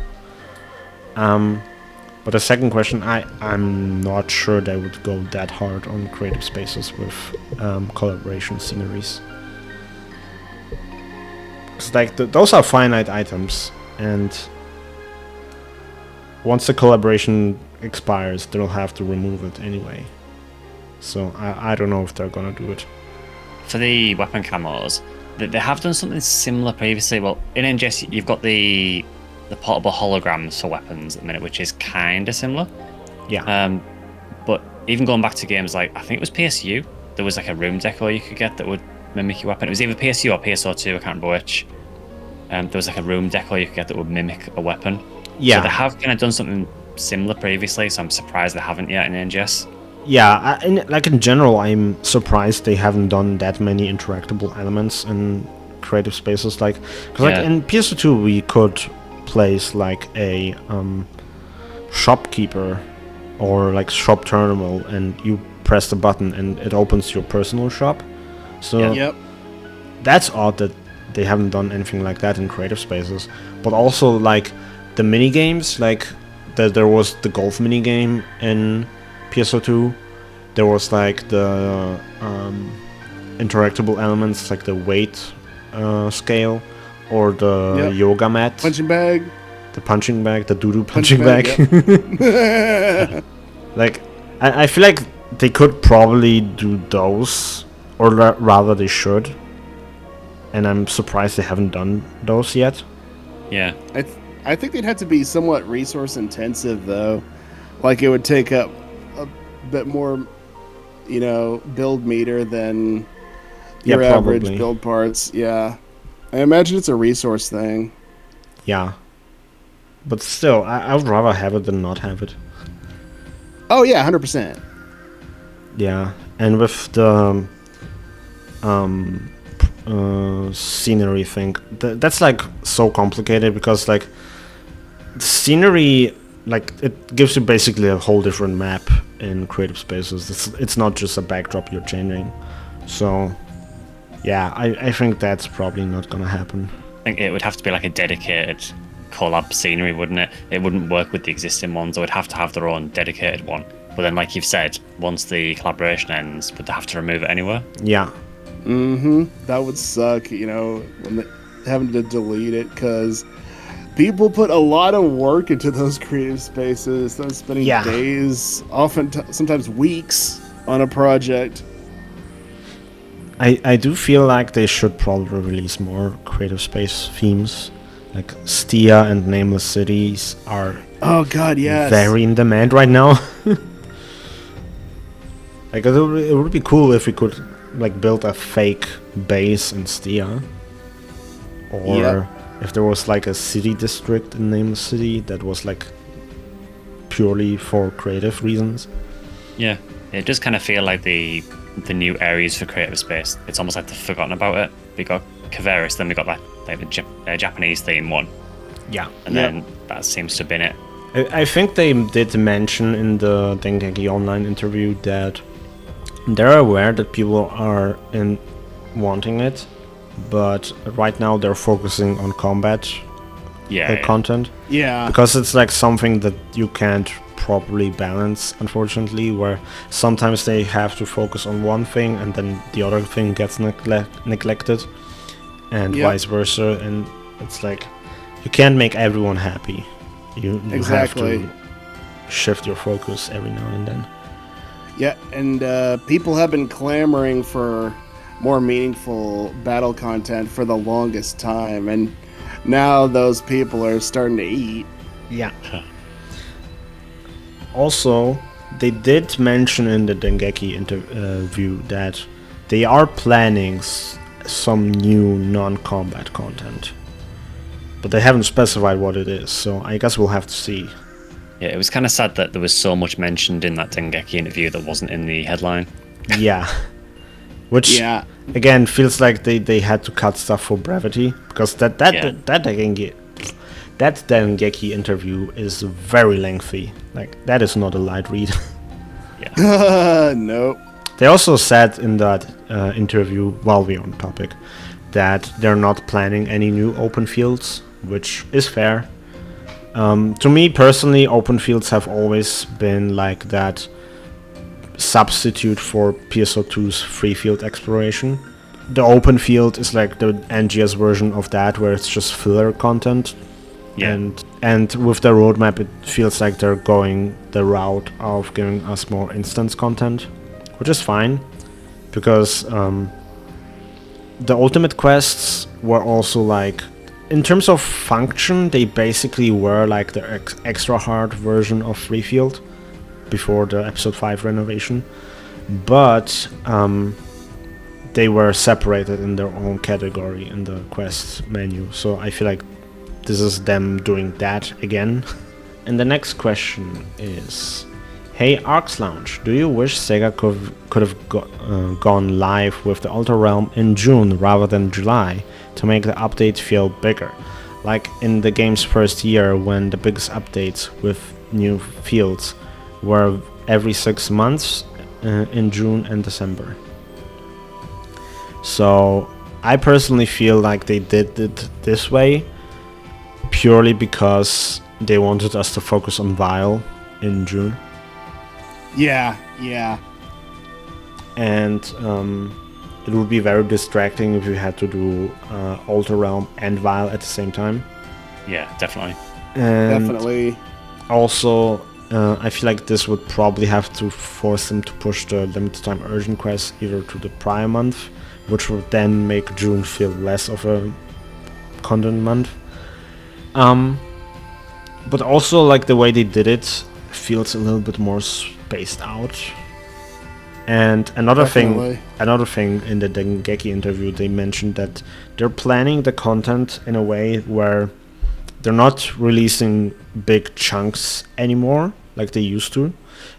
S1: But the second question, I'm not sure they would go that hard on creative spaces with collaboration sceneries. Because like those are finite items, and once the collaboration expires, they'll have to remove it anyway. So I don't know if they're gonna do it.
S3: For the weapon camos, they have done something similar previously. Well, in NGS, you've got the portable holograms for weapons at the minute, which is kind of similar.
S1: Yeah.
S3: But even going back to games like, I think it was PSU, there was like a room deco you could get that would mimic your weapon. It was either PSU or PSO2, I can't remember which. There was like a room deco you could get that would mimic a weapon.
S1: Yeah.
S3: So they have kind of done something similar previously, so I'm surprised they haven't yet in NGS.
S1: Yeah, in general, I'm surprised they haven't done that many interactable elements in creative spaces. Like, because like in PSO2 we could place like a shopkeeper or like shop terminal, and you press the button and it opens your personal shop. So that's odd that they haven't done anything like that in creative spaces. But also like the mini games, like there was the golf mini game in PSO2. There was like the interactable elements like the weight scale or the yoga mat,
S2: punching bag,
S1: the doo-doo punching bag.
S2: Yep.
S1: Like I feel like they could probably do those, or rather they should, and I'm surprised they haven't done those yet.
S3: Yeah,
S2: I think they'd have to be somewhat resource intensive though. Like it would take up a bit more, build meter than your average build parts. Yeah, I imagine it's a resource thing.
S1: Yeah, but still, I would rather have it than not have it.
S2: Oh yeah, 100%.
S1: Yeah, and with the scenery thing, that's like so complicated, because like scenery, like it gives you basically a whole different map in creative spaces. It's not just a backdrop you're changing. So yeah, I think that's probably not gonna happen.
S3: I think it would have to be like a dedicated collab scenery, wouldn't it? It wouldn't work with the existing ones. They would have to have their own dedicated one. But then, like you've said, once the collaboration ends, would they have to remove it anywhere?
S1: Yeah.
S2: That would suck, when having to delete it, because people put a lot of work into those creative spaces. They're spending days, often sometimes weeks, on a project.
S1: I do feel like they should probably release more creative space themes. Like Stia and Nameless Cities are very in demand right now. Like it would be cool if we could like build a fake base in Stia, or if there was like a city district in Nameless City that was like purely for creative reasons.
S3: Yeah, it does kind of feel like the new areas for creative space. It's almost like they've forgotten about it. We got Caveris, then we got the Japanese theme one,
S1: Yeah.
S3: and then that seems to have been it.
S1: I think they did mention in the Dengeki Online interview that they're aware that people are wanting it, but right now they're focusing on combat content.
S2: Yeah.
S1: Because it's like something that you can't properly balance, unfortunately, where sometimes they have to focus on one thing and then the other thing gets neglected, and vice versa, and it's like you can't make everyone happy. You
S2: Exactly.
S1: have to shift your focus every now and then.
S2: Yeah, and people have been clamoring for more meaningful battle content for the longest time, and now those people are starting to eat.
S1: Yeah. Also, they did mention in the Dengeki interview that they are planning some new non-combat content, but they haven't specified what it is, so I guess we'll have to see.
S3: Yeah, it was kind of sad that there was so much mentioned in that Dengeki interview that wasn't in the headline.
S1: Yeah. Which, again, feels like they had to cut stuff for brevity, because that Dengeki interview is very lengthy. Like, that is not a light read.
S2: Nope.
S1: They also said in that interview, while we're on topic, that they're not planning any new open fields, which is fair. To me personally, open fields have always been like that substitute for PSO2's free field exploration. The open field is like the NGS version of that, where it's just filler content.
S3: Yeah.
S1: And with the roadmap, it feels like they're going the route of giving us more instance content, which is fine, because the ultimate quests were also like, in terms of function, they basically were like the extra hard version of free field before the episode 5 renovation, but they were separated in their own category in the quest menu, so I feel like this is them doing that again. And the next question is, hey ARKS Lounge, do you wish SEGA could have gone live with the Ultra Realm in June rather than July to make the update feel bigger? Like in the game's first year, when the biggest updates with new fields were every 6 months in June and December. So I personally feel like they did it this way purely because they wanted us to focus on Vile in June.
S2: Yeah.
S1: And it would be very distracting if you had to do Ultra Realm and Vile at the same time.
S3: Yeah, definitely.
S1: And
S2: Definitely.
S1: also, I feel like this would probably have to force them to push the limited time urgent quest either to the prior month, which would then make June feel less of a content month. But also, like, the way they did it feels a little bit more spaced out. And another thing in the Dengeki interview, they mentioned that they're planning the content in a way where they're not releasing big chunks anymore like they used to,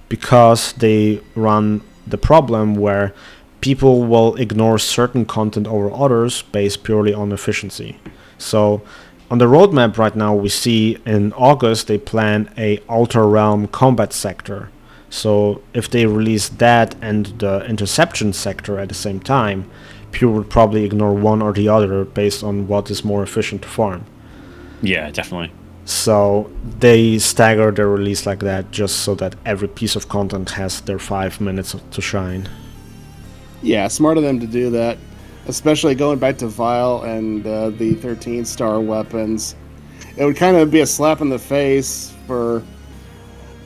S1: because they run the problem where people will ignore certain content over others based purely on efficiency. So on the roadmap right now, we see in August they plan a Ultra Realm combat sector. So if they release that and the interception sector at the same time, people would probably ignore one or the other based on what is more efficient to farm.
S3: Yeah, definitely.
S1: So they stagger their release like that just so that every piece of content has their 5 minutes to shine.
S2: Yeah, smart of them to do that. Especially going back to Vile and the 13-star weapons. It would kind of be a slap in the face for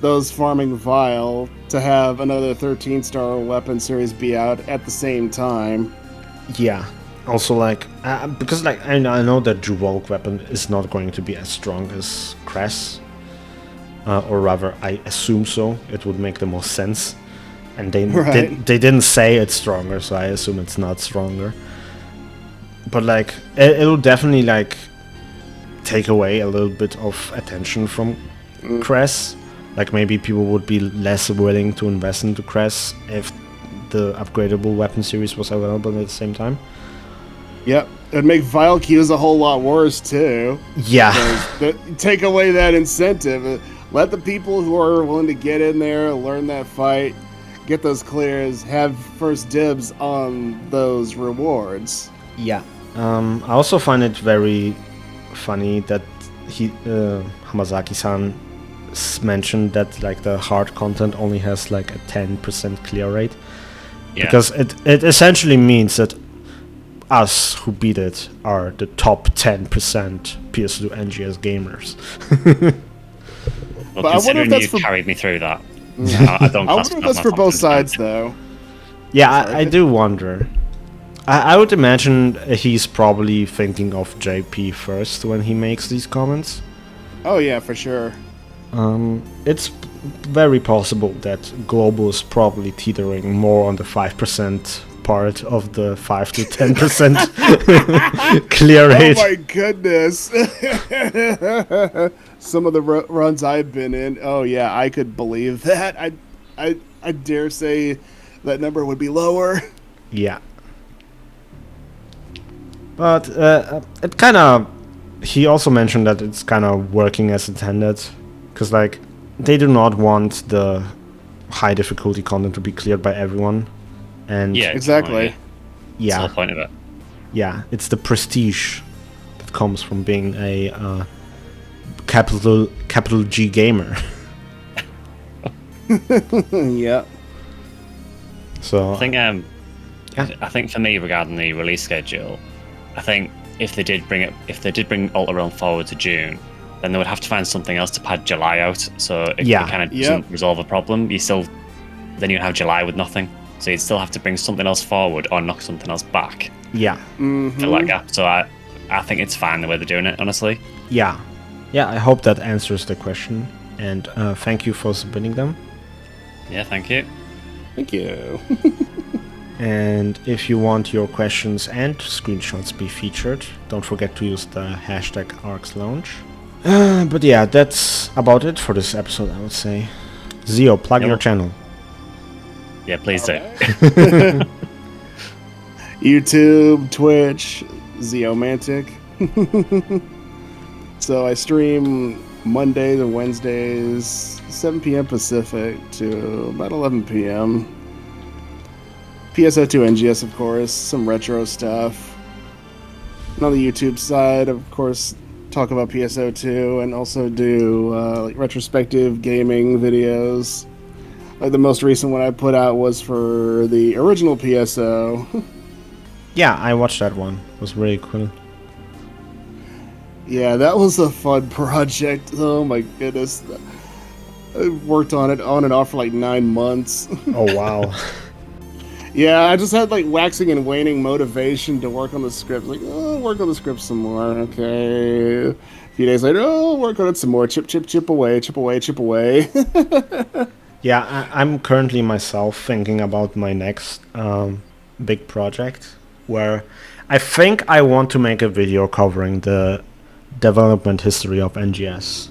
S2: those farming Vile to have another 13-star weapon series be out at the same time.
S1: Yeah. Also, like, because like I know that Juvolk weapon is not going to be as strong as Cress, or rather, I assume so. It would make the most sense. And they didn't say it's stronger, so I assume it's not stronger. But like, it'll definitely like take away a little bit of attention from Cress, Like maybe people would be less willing to invest into Cress if the upgradable weapon series was available at the same time.
S2: Yep. It'd make vial queues a whole lot worse, too.
S1: Yeah.
S2: Take away that incentive. Let the people who are willing to get in there, learn that fight, get those clears, have first dibs on those rewards.
S1: Yeah. I also find it very funny that Hamazaki-san mentioned that like the hard content only has like a 10% clear rate. Yeah. Because it essentially means that us who beat it are the top 10% PS2 NGS gamers.
S3: Well, but considering you carried me through that, I don't.
S2: I wonder if that's for both sides, though.
S1: Yeah, I do wonder. I would imagine he's probably thinking of JP first when he makes these comments.
S2: Oh yeah, for sure.
S1: It's very possible that Global is probably teetering more on the 5% part of the 5 to 10% clear rate.
S2: Oh my goodness. Some of the runs I've been in, oh yeah, I could believe that. I dare say that number would be lower.
S1: Yeah. But it kind of... He also mentioned that it's kind of working as intended. Because, like, they do not want the high difficulty content to be cleared by everyone. And
S2: yeah, exactly.
S1: Yeah.
S3: That's the point of it.
S1: Yeah, it's the prestige that comes from being a capital G gamer.
S2: Yeah.
S1: So
S3: I think for me, regarding the release schedule, I think if they did bring Ultrarealm forward to June, then they would have to find something else to pad July out. So it kind of doesn't resolve a problem. Then you have July with nothing. So you'd still have to bring something else forward or knock something else back.
S1: Yeah.
S2: Mm-hmm.
S3: Fill that gap. So I think it's fine the way they're doing it, honestly.
S1: Yeah. Yeah, I hope that answers the question. And thank you for submitting them.
S3: Yeah, thank you.
S2: Thank you.
S1: And if you want your questions and screenshots be featured, don't forget to use the hashtag ARKS Lounge. But yeah, that's about it for this episode, I would say. Zeo, plug your channel.
S3: Yeah, please do.
S2: YouTube, Twitch, Zeomantic. So I stream Mondays and Wednesdays, 7 p.m. Pacific to about 11 p.m. PSO2 NGS, of course, some retro stuff. And on the YouTube side, of course, talk about PSO2 and also do like retrospective gaming videos. Like the most recent one I put out was for the original PSO.
S1: Yeah, I watched that one. It was really cool.
S2: Yeah, that was a fun project. Oh my goodness. I worked on it on and off for like 9 months.
S1: Oh, wow.
S2: Yeah, I just had like waxing and waning motivation to work on the script. Like, oh, work on the script some more. Okay. A few days later, oh, work on it some more. Chip away, chip away, chip away.
S1: Yeah, I'm currently myself thinking about my next big project, where I think I want to make a video covering the development history of NGS.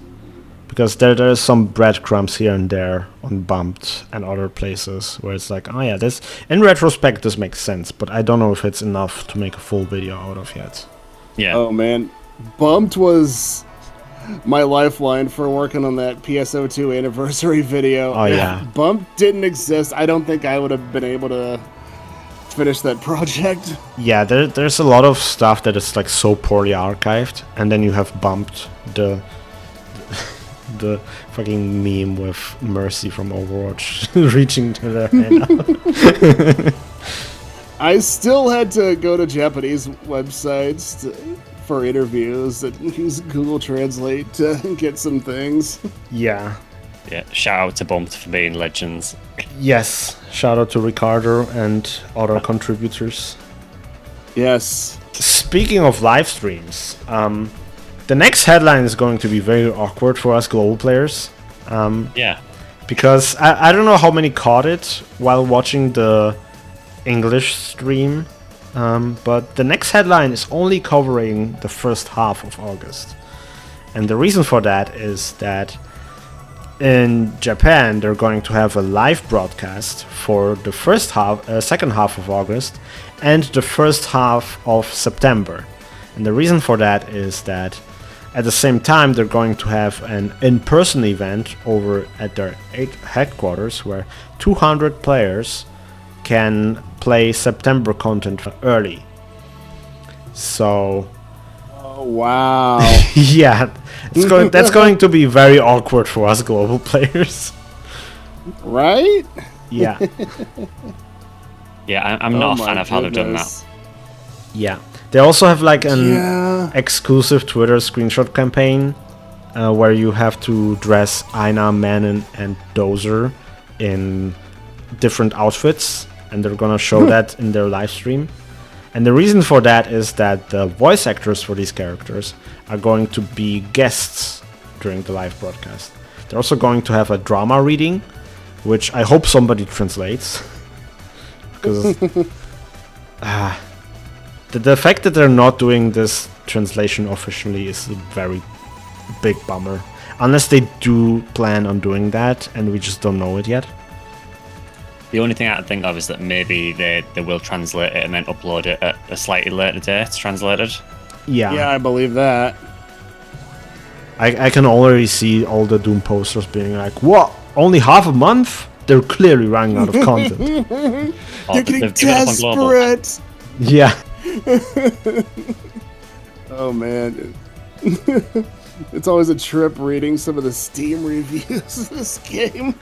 S1: Because there's some breadcrumbs here and there on Bumped and other places where it's like, oh yeah, this in retrospect this makes sense, but I don't know if it's enough to make a full video out of yet.
S3: Yeah.
S2: Oh man, Bumped was my lifeline for working on that PSO2 anniversary video.
S1: Oh yeah.
S2: If Bumped didn't exist, I don't think I would have been able to finish that project.
S1: Yeah, there's a lot of stuff that is like so poorly archived, and then you have Bumped, the fucking meme with Mercy from Overwatch reaching to their hand out.
S2: I still had to go to Japanese websites for interviews that use Google Translate to get some things.
S1: Yeah.
S3: Yeah, shout out to Bumped for being legends.
S1: Yes, shout out to Ricardo and other contributors.
S2: Yes.
S1: Speaking of live streams, the next headline is going to be very awkward for us global players.
S3: Yeah.
S1: Because I don't know how many caught it while watching the English stream, but the next headline is only covering the first half of August. And the reason for that is that in Japan, they're going to have a live broadcast for the second half of August and the first half of September. And the reason for that is that at the same time, they're going to have an in-person event over at their headquarters where 200 players can play September content early. So,
S2: Oh, wow.
S1: yeah, that's going to be very awkward for us global players.
S2: Right?
S1: Yeah,
S3: Yeah, I'm not a
S2: my
S3: fan of how they've done that.
S2: goodness.
S1: yeah. They also have like an
S2: Yeah.
S1: exclusive Twitter screenshot campaign where you have to dress Aina, Manon, and Dozer in different outfits, and they're gonna show that in their live stream. And the reason for that is that the voice actors for these characters are going to be guests during the live broadcast. They're also going to have a drama reading, which I hope somebody translates. Because the fact that they're not doing this translation officially is a very big bummer. Unless they do plan on doing that, and we just don't know it yet.
S3: The only thing I can think of is that maybe they will translate it and then upload it at a slightly later date, translated.
S2: Yeah, I believe that.
S1: I can already see all the Doom posters being like, what? Only half a month? They're clearly running out of content.
S3: Oh,
S2: They're getting
S3: they've given up on global.
S2: desperate.
S1: Yeah.
S2: Oh, man. It's always a trip reading some of the Steam reviews of this game.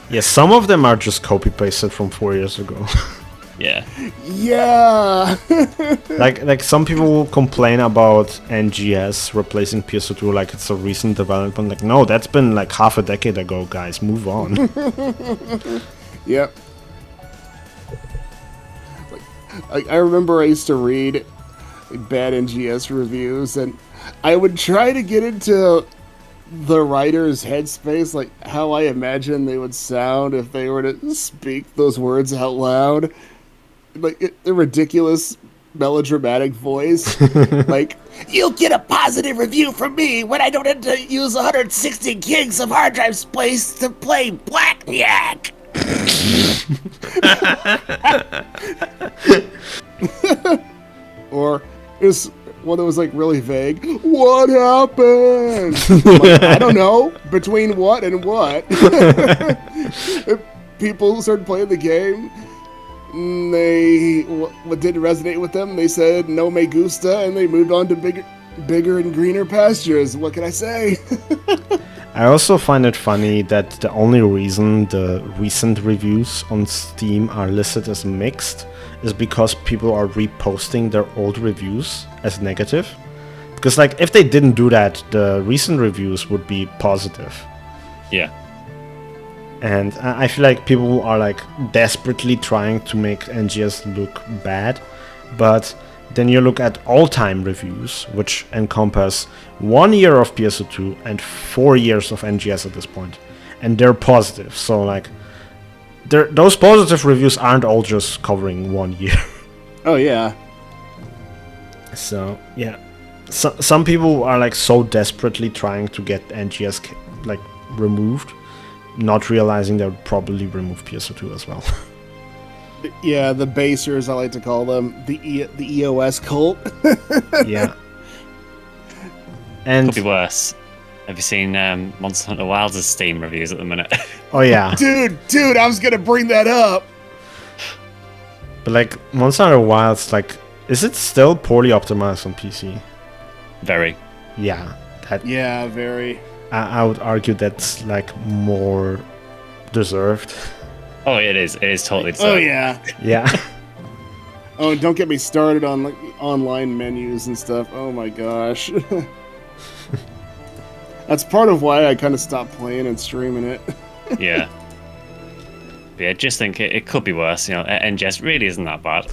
S1: Yeah, some of them are just copy-pasted from 4 years ago.
S3: Yeah.
S2: Yeah.
S1: like some people will complain about NGS replacing PS2 like it's a recent development. Like, no, that's been like half a decade ago, guys. Move on.
S2: Yep. I remember I used to read bad NGS reviews, and I would try to get into the writer's headspace, like how I imagine they would sound if they were to speak those words out loud. Like the ridiculous melodramatic voice. Like, you'll get a positive review from me when I don't have to use 160 gigs of hard drive space to play Blackjack. Or there's one that was like really vague. What happened? Like, I don't know. Between what and what? People started playing the game. What didn't resonate with them? They said no me gusta, and they moved on to bigger and greener pastures. What can I say?
S1: I also find it funny that the only reason the recent reviews on Steam are listed as mixed is because people are reposting their old reviews as negative. Because like if they didn't do that, the recent reviews would be positive.
S3: Yeah.
S1: And I feel like people are like desperately trying to make NGS look bad, but then you look at all-time reviews, which encompass 1 year of PS2 and 4 years of NGS at this point, and they're positive. So like, those positive reviews aren't all just covering 1 year.
S2: Oh yeah.
S1: So yeah, some people are like so desperately trying to get NGS like removed, not realizing they would probably remove PS2 as well.
S2: Yeah, the basers, I like to call them, the EOS cult.
S1: Yeah. And
S3: Could be worse. Have you seen Monster Hunter Wilds' Steam reviews at the minute?
S1: oh yeah,
S2: Dude, I was gonna bring that up.
S1: but like Monster Hunter Wilds, like, is it still poorly optimized on PC?
S3: Very.
S1: Yeah, that
S2: Yeah, very.
S1: I would argue that's like more deserved.
S3: Oh, it is. It is totally
S2: Oh
S3: deserved.
S2: yeah.
S1: Yeah.
S2: Oh, don't get me started on like online menus and stuff. Oh my gosh. That's part of why I kind of stopped playing and streaming it.
S3: Yeah. But yeah, just think it could be worse. You know, NGS really isn't that bad.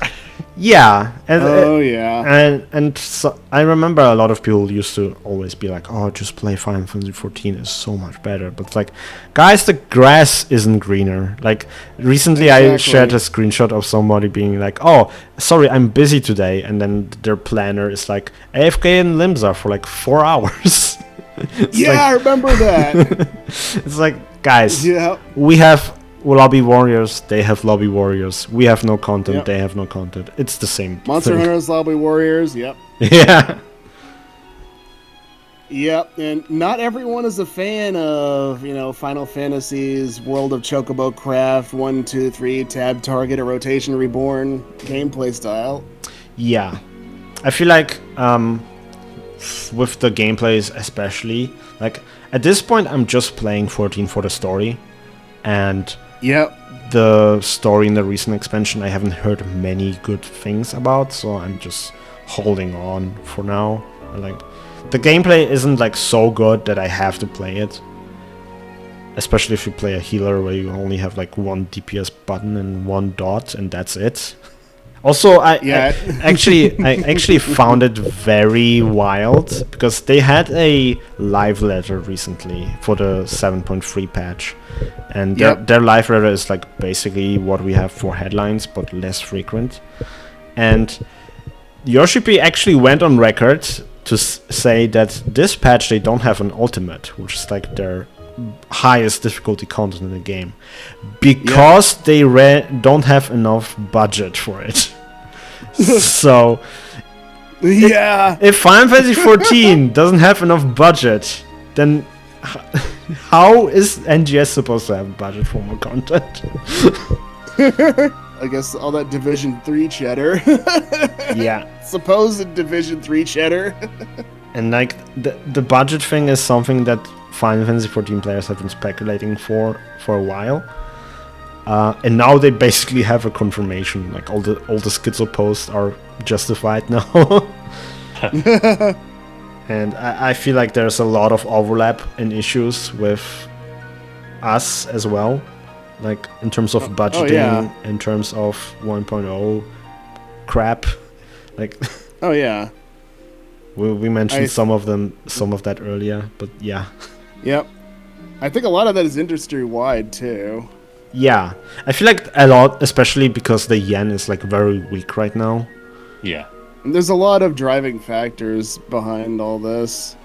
S1: Yeah,
S2: Oh yeah.
S1: and so I remember a lot of people used to always be like, "Oh, just play Final Fantasy 14 is so much better." But it's like, guys, the grass isn't greener. Like recently, I
S2: Exactly.
S1: shared a screenshot of somebody being like, "Oh, sorry, I'm busy today," and then their planner is like AFK in Limsa for like 4 hours.
S2: I remember that.
S1: It's like, guys,
S2: Yeah.
S1: we have lobby warriors, they have lobby warriors. We have no content,
S2: Yep.
S1: they have no content. It's the same
S2: Monster
S1: thing.
S2: Hunters, Lobby Warriors. Yep.
S1: Yeah.
S2: Yep, and not everyone is a fan of, Final Fantasy's World of Chocobo Craft 1, 2, 3, Tab Target, or Rotation Reborn gameplay style.
S1: Yeah. I feel like with the gameplays especially, like at this point I'm just playing 14 for the story, and
S2: Yep.
S1: the story in the recent expansion I haven't heard many good things about, so I'm just holding on for now. Like, the gameplay isn't like so good that I have to play it, especially if you play a healer where you only have like one DPS button and one dot and that's it. Also, I actually found it very wild because they had a live letter recently for the 7.3 patch, and their live letter is like basically what we have for headlines but less frequent. And Yoshi actually went on record to say that this patch they don't have an ultimate, which is like their highest difficulty content in the game, because they don't have enough budget for it. So if Final Fantasy 14 doesn't have enough budget, then how is NGS supposed to have a budget for more content?
S2: I guess all that Division 3 cheddar.
S1: Yeah.
S2: Supposed Division 3 cheddar.
S1: And like the budget thing is something that Final Fantasy 14 players have been speculating for a while. And now they basically have a confirmation. Like all the schizo posts are justified now. And I feel like there's a lot of overlap in issues with us as well. Like in terms of budgeting, in terms of 1.0 crap. Like
S2: oh yeah.
S1: We mentioned some of that earlier, but yeah.
S2: Yep. I think a lot of that is industry wide too.
S1: Yeah. I feel like a lot, especially because the yen is like very weak right now.
S3: Yeah.
S2: And there's a lot of driving factors behind all this.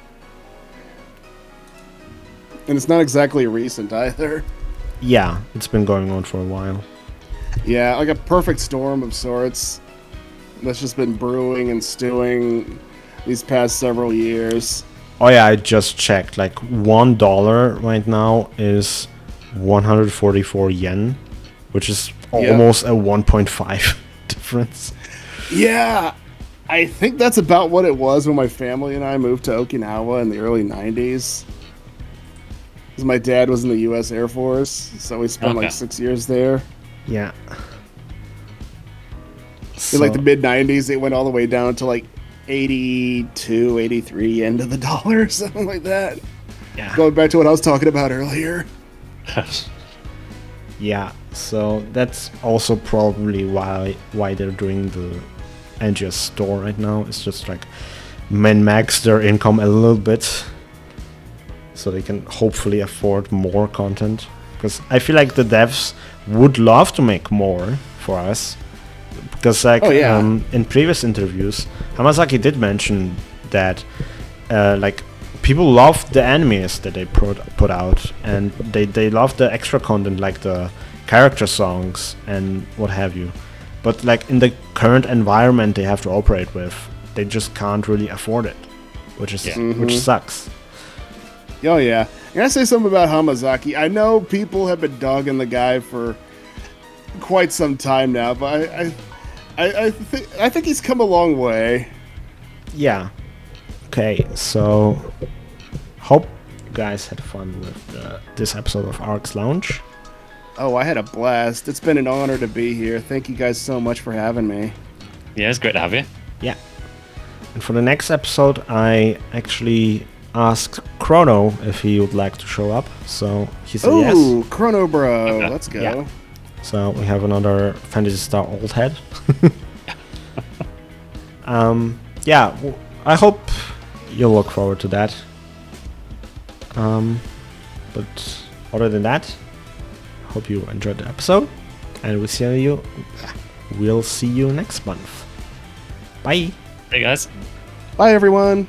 S2: And it's not exactly recent either.
S1: Yeah, it's been going on for a while.
S2: Yeah, like a perfect storm of sorts that's just been brewing and stewing these past several years.
S1: Oh yeah, I just checked. Like $1 right now is 144 yen, which is almost a 1.5 difference.
S2: Yeah, I think that's about what it was when my family and I moved to Okinawa in the early 90s. Because my dad was in the U.S. Air Force, so we spent like 6 years there.
S1: Yeah.
S2: In like the mid 90s, it went all the way down to like 82, 83 yen to the dollar, something like that.
S1: Yeah.
S2: Going back to what I was talking about earlier.
S1: Yeah, so that's also probably why they're doing the NGS store right now. It's just like min-max their income a little bit, so they can hopefully afford more content. Because I feel like the devs would love to make more for us. Because like in previous interviews, Hamasaki did mention that like people love the animes that they put out, and they love the extra content like the character songs and what have you. But like in the current environment they have to operate with, they just can't really afford it, which sucks.
S2: Oh yeah. Can I say something about Hamazaki? I know people have been dogging the guy for quite some time now, but I think he's come a long way.
S1: Yeah. Okay, so hope you guys had fun with this episode of ARKS Lounge.
S2: Oh, I had a blast. It's been an honor to be here. Thank you guys so much for having me.
S3: Yeah, it's great to have you.
S1: Yeah. And for the next episode, I actually asked Chrono if he would like to show up. So he said yes.
S2: Ooh, Chrono Bro.
S3: Okay.
S2: Let's go.
S1: Yeah. So we have another Fantasy Star old head. Yeah, I hope you'll look forward to that. But other than that, I hope you enjoyed the episode, and we'll see you next month. Bye.
S3: Hey guys.
S2: Bye, everyone.